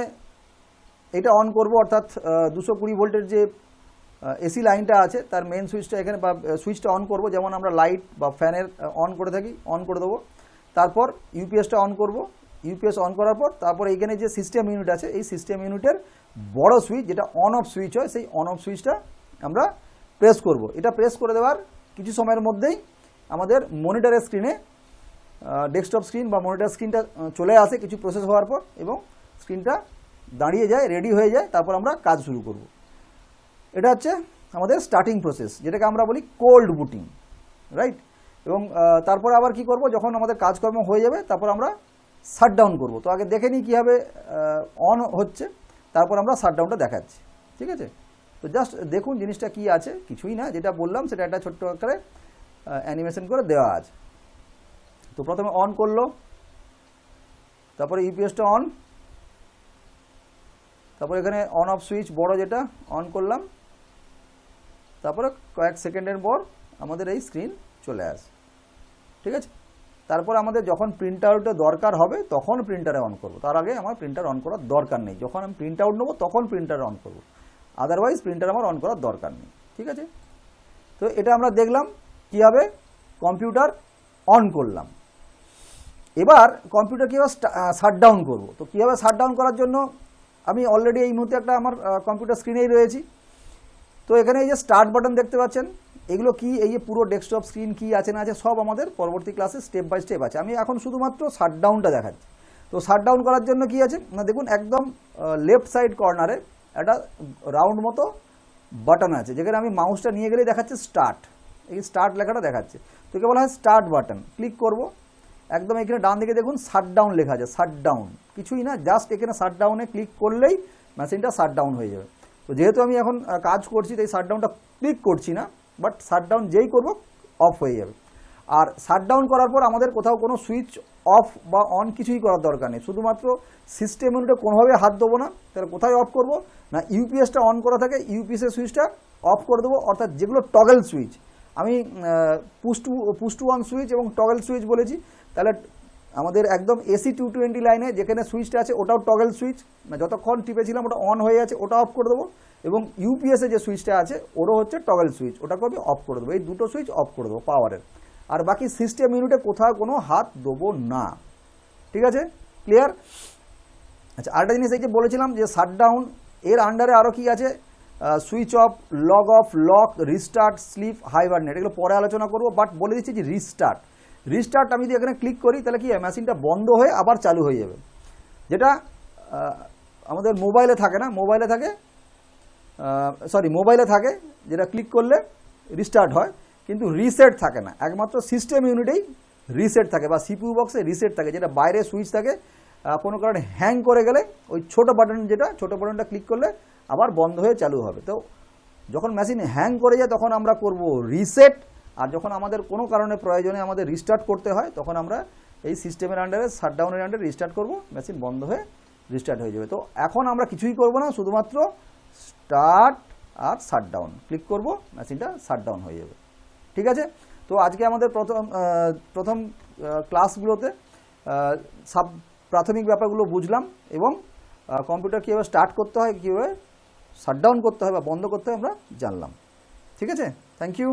এটা অন করব, অর্থাৎ 220 ভোল্টের যে এসি লাইনটা আছে তার মেন সুইচটা এখানে বা সুইচটা অন করব, যেমন আমরা লাইট বা ফ্যানের অন করে থাকি, অন করে দেবো। তারপর ইউপিএসটা অন করব, ইউপিএস অন করার পর তারপর এইখানে যে সিস্টেম ইউনিট আছে এই সিস্টেম ইউনিটের বড় সুইচ যেটা অন অফ সুইচ হয় সেই অন অফ সুইচটা আমরা প্রেস করব। এটা প্রেস করে দেওয়ার কিছু সময়ের মধ্যেই আমাদের মনিটরের স্ক্রিনে ডেস্কটপ স্ক্রিন বা মনিটর স্ক্রিনটা চলে আসে কিছু প্রসেস হওয়ার পর, এবং স্ক্রিনটা দাঁড়িয়ে যায়, রেডি হয়ে যায়, তারপর আমরা কাজ শুরু করব। এটা হচ্ছে আমাদের স্টার্টিং প্রসেস, যেটাকে আমরা বলি কোল্ড বুটিং, রাইট। এবং তারপর আবার কি করব, যখন আমাদের কাজকর্ম হয়ে যাবে তারপর আমরা শাটডাউন করব। তো আগে দেখে নিই কীভাবে অন হচ্ছে, তারপর আমরা শাটডাউনটা দেখাচ্ছি, ঠিক আছে। তো জাস্ট দেখুন জিনিসটা কি আছে, কিছুই না, যেটা বললাম সেটা একটা ছোট্ট আকারে অ্যানিমেশন করে দেওয়া আছে। তো প্রথমে অন করলো, তারপরে ইউপিএসটা অন, তারপর এখানে অন অফ সুইচ বড় যেটা অন করলাম, তারপরে কয়েক সেকেন্ডের পর আমাদের এই স্ক্রিন চলে আসে, ঠিক আছে। তারপর আমাদের যখন প্রিন্ট আউটে দরকার হবে তখন প্রিন্টারে অন করব, তার আগে আমার প্রিন্টার অন করার দরকার নেই। যখন আমি প্রিন্ট আউট নেবো তখন প্রিন্টারে অন করব, আদারওয়াইজ প্রিন্টার আমার অন করার দরকার নেই, ঠিক আছে। তো এটা আমরা দেখলাম কীভাবে কম্পিউটার অন করলাম। এবার কম্পিউটার কীভাবে শাটডাউন করব। তো কীভাবে শাটডাউন করার জন্য আমি অলরেডি এই মুহূর্তে একটা আমার কম্পিউটার স্ক্রিনেই রয়েছি। তো এখানে এই যে স্টার্ট বাটন দেখতে পাচ্ছেন, এগুলো কি, এই যে পুরো ডেস্কটপ স্ক্রিন কি আছে না আছে সব আমাদের পরবর্তী ক্লাসে স্টেপ বাই স্টেপ আছে। আমি এখন শুধুমাত্র শাটডাউনটা দেখাচ্ছি। তো শাটডাউন করার জন্য কি আছে না, দেখুন একদম লেফট সাইড কর্নারে একটা রাউন্ড মতো বাটন আছে, যেখানে আমি মাউসটা নিয়ে গেলেই দেখাচ্ছে স্টার্ট, এই স্টার্ট লেখাটা দেখাচ্ছে। তো একে বলা হয় স্টার্ট বাটন। ক্লিক করব, একদম এখানে ডান দিকে দেখুন শাটডাউন লেখা আছে, শাটডাউন কিছুই না, জাস্ট এখানে শাটডাউনে ক্লিক করলেই মেশিনটা শাটডাউন হয়ে যাবে। তো যেহেতু আমি এখন কাজ করছি তাই শাটডাউনটা ক্লিক করছি না, বাট শাটডাউন যেই করব অফ হয়ে যাবে। আর শাটডাউন করার পর আমাদের কোথাও কোনো সুইচ অফ বা অন কিছুই করার দরকার নেই, শুধুমাত্র সিস্টেম ইউনিটে কোনোভাবে হাত দেবো না। তাহলে কোথায় অফ করব না, ইউপিএসটা অন করা থাকে, ইউপিএসের সুইচটা অফ করে দেবো, অর্থাৎ যেগুলো টগল সুইচ, আমি পুশ টু অন সুইচ এবং টগল সুইচ বলেছি। তাহলে আমাদের একদম এসি 220 লাইনে যেখানে সুইচটা আছে ওটাও টগল সুইচ, যতক্ষণ টিপেছিলাম ওটা অন হয়ে আছে, ওটা অফ করে দেবো। এবং ইউপিএসে যে সুইচটা আছে ওরও হচ্ছে টগল সুইচ, ওটাকে আমি অফ করে দেবো। এই দুটো সুইচ অফ করে দেবো পাওয়ারের। আর বাকি সিস্টেম ইউনিটে কোথাও কোনো হাত দেবো না, ঠিক আছে, ক্লিয়ার। আচ্ছা, আরেকটা জিনিস এই যে বলেছিলাম যে শাটডাউন এর আন্ডারে আরও কি আছে, switch off, log, restart, sleep, hibernate, এগুলো পরে আলোচনা করবো। বাট বলে দিচ্ছি যে রিস্টার্ট আমি যদি এখানে ক্লিক করি তাহলে কি হয়, মেশিনটা বন্ধ হয়ে আবার চালু হয়ে যাবে, যেটা আমাদের মোবাইলে থাকে না, মোবাইলে থাকে যেটা ক্লিক করলে রিস্টার্ট হয়, কিন্তু রিসেট থাকে না, একমাত্র সিস্টেম ইউনিটেই রিসেট থাকে বা সিপিইউ বক্সে রিসেট থাকে, যেটা বাইরে সুইচ থাকে। কোনো কারণে হ্যাং করে গেলে ওই ছোটো বাটনটা ক্লিক করলে আবার বন্ধ হয়ে চালু হবে। তো যখন মেশিন হ্যাং করে যায় তখন আমরা করব রিসেট, আর যখন আমাদের কোনো কারণে প্রয়োজনে আমাদের রিস্টার্ট করতে হয় তখন আমরা এই সিস্টেমের আন্ডারে শাটডাউনের আন্ডারে রিস্টার্ট করব, মেশিন বন্ধ হয়ে রিস্টার্ট হয়ে যাবে। তো এখন আমরা কিছুই করব না, শুধুমাত্র স্টার্ট আর শাটডাউন ক্লিক করব, মেশিনটা শাটডাউন হয়ে যাবে, ঠিক আছে। তো আজকে আমাদের প্রথম ক্লাসগুলোতে প্রাথমিক ব্যাপারগুলো বুঝলাম, এবং কম্পিউটার কীভাবে স্টার্ট করতে হয়, কীভাবে শাটডাউন করতে হয় বা বন্ধ করতে হয় আমরা জানলাম, ঠিক আছে। Thank you.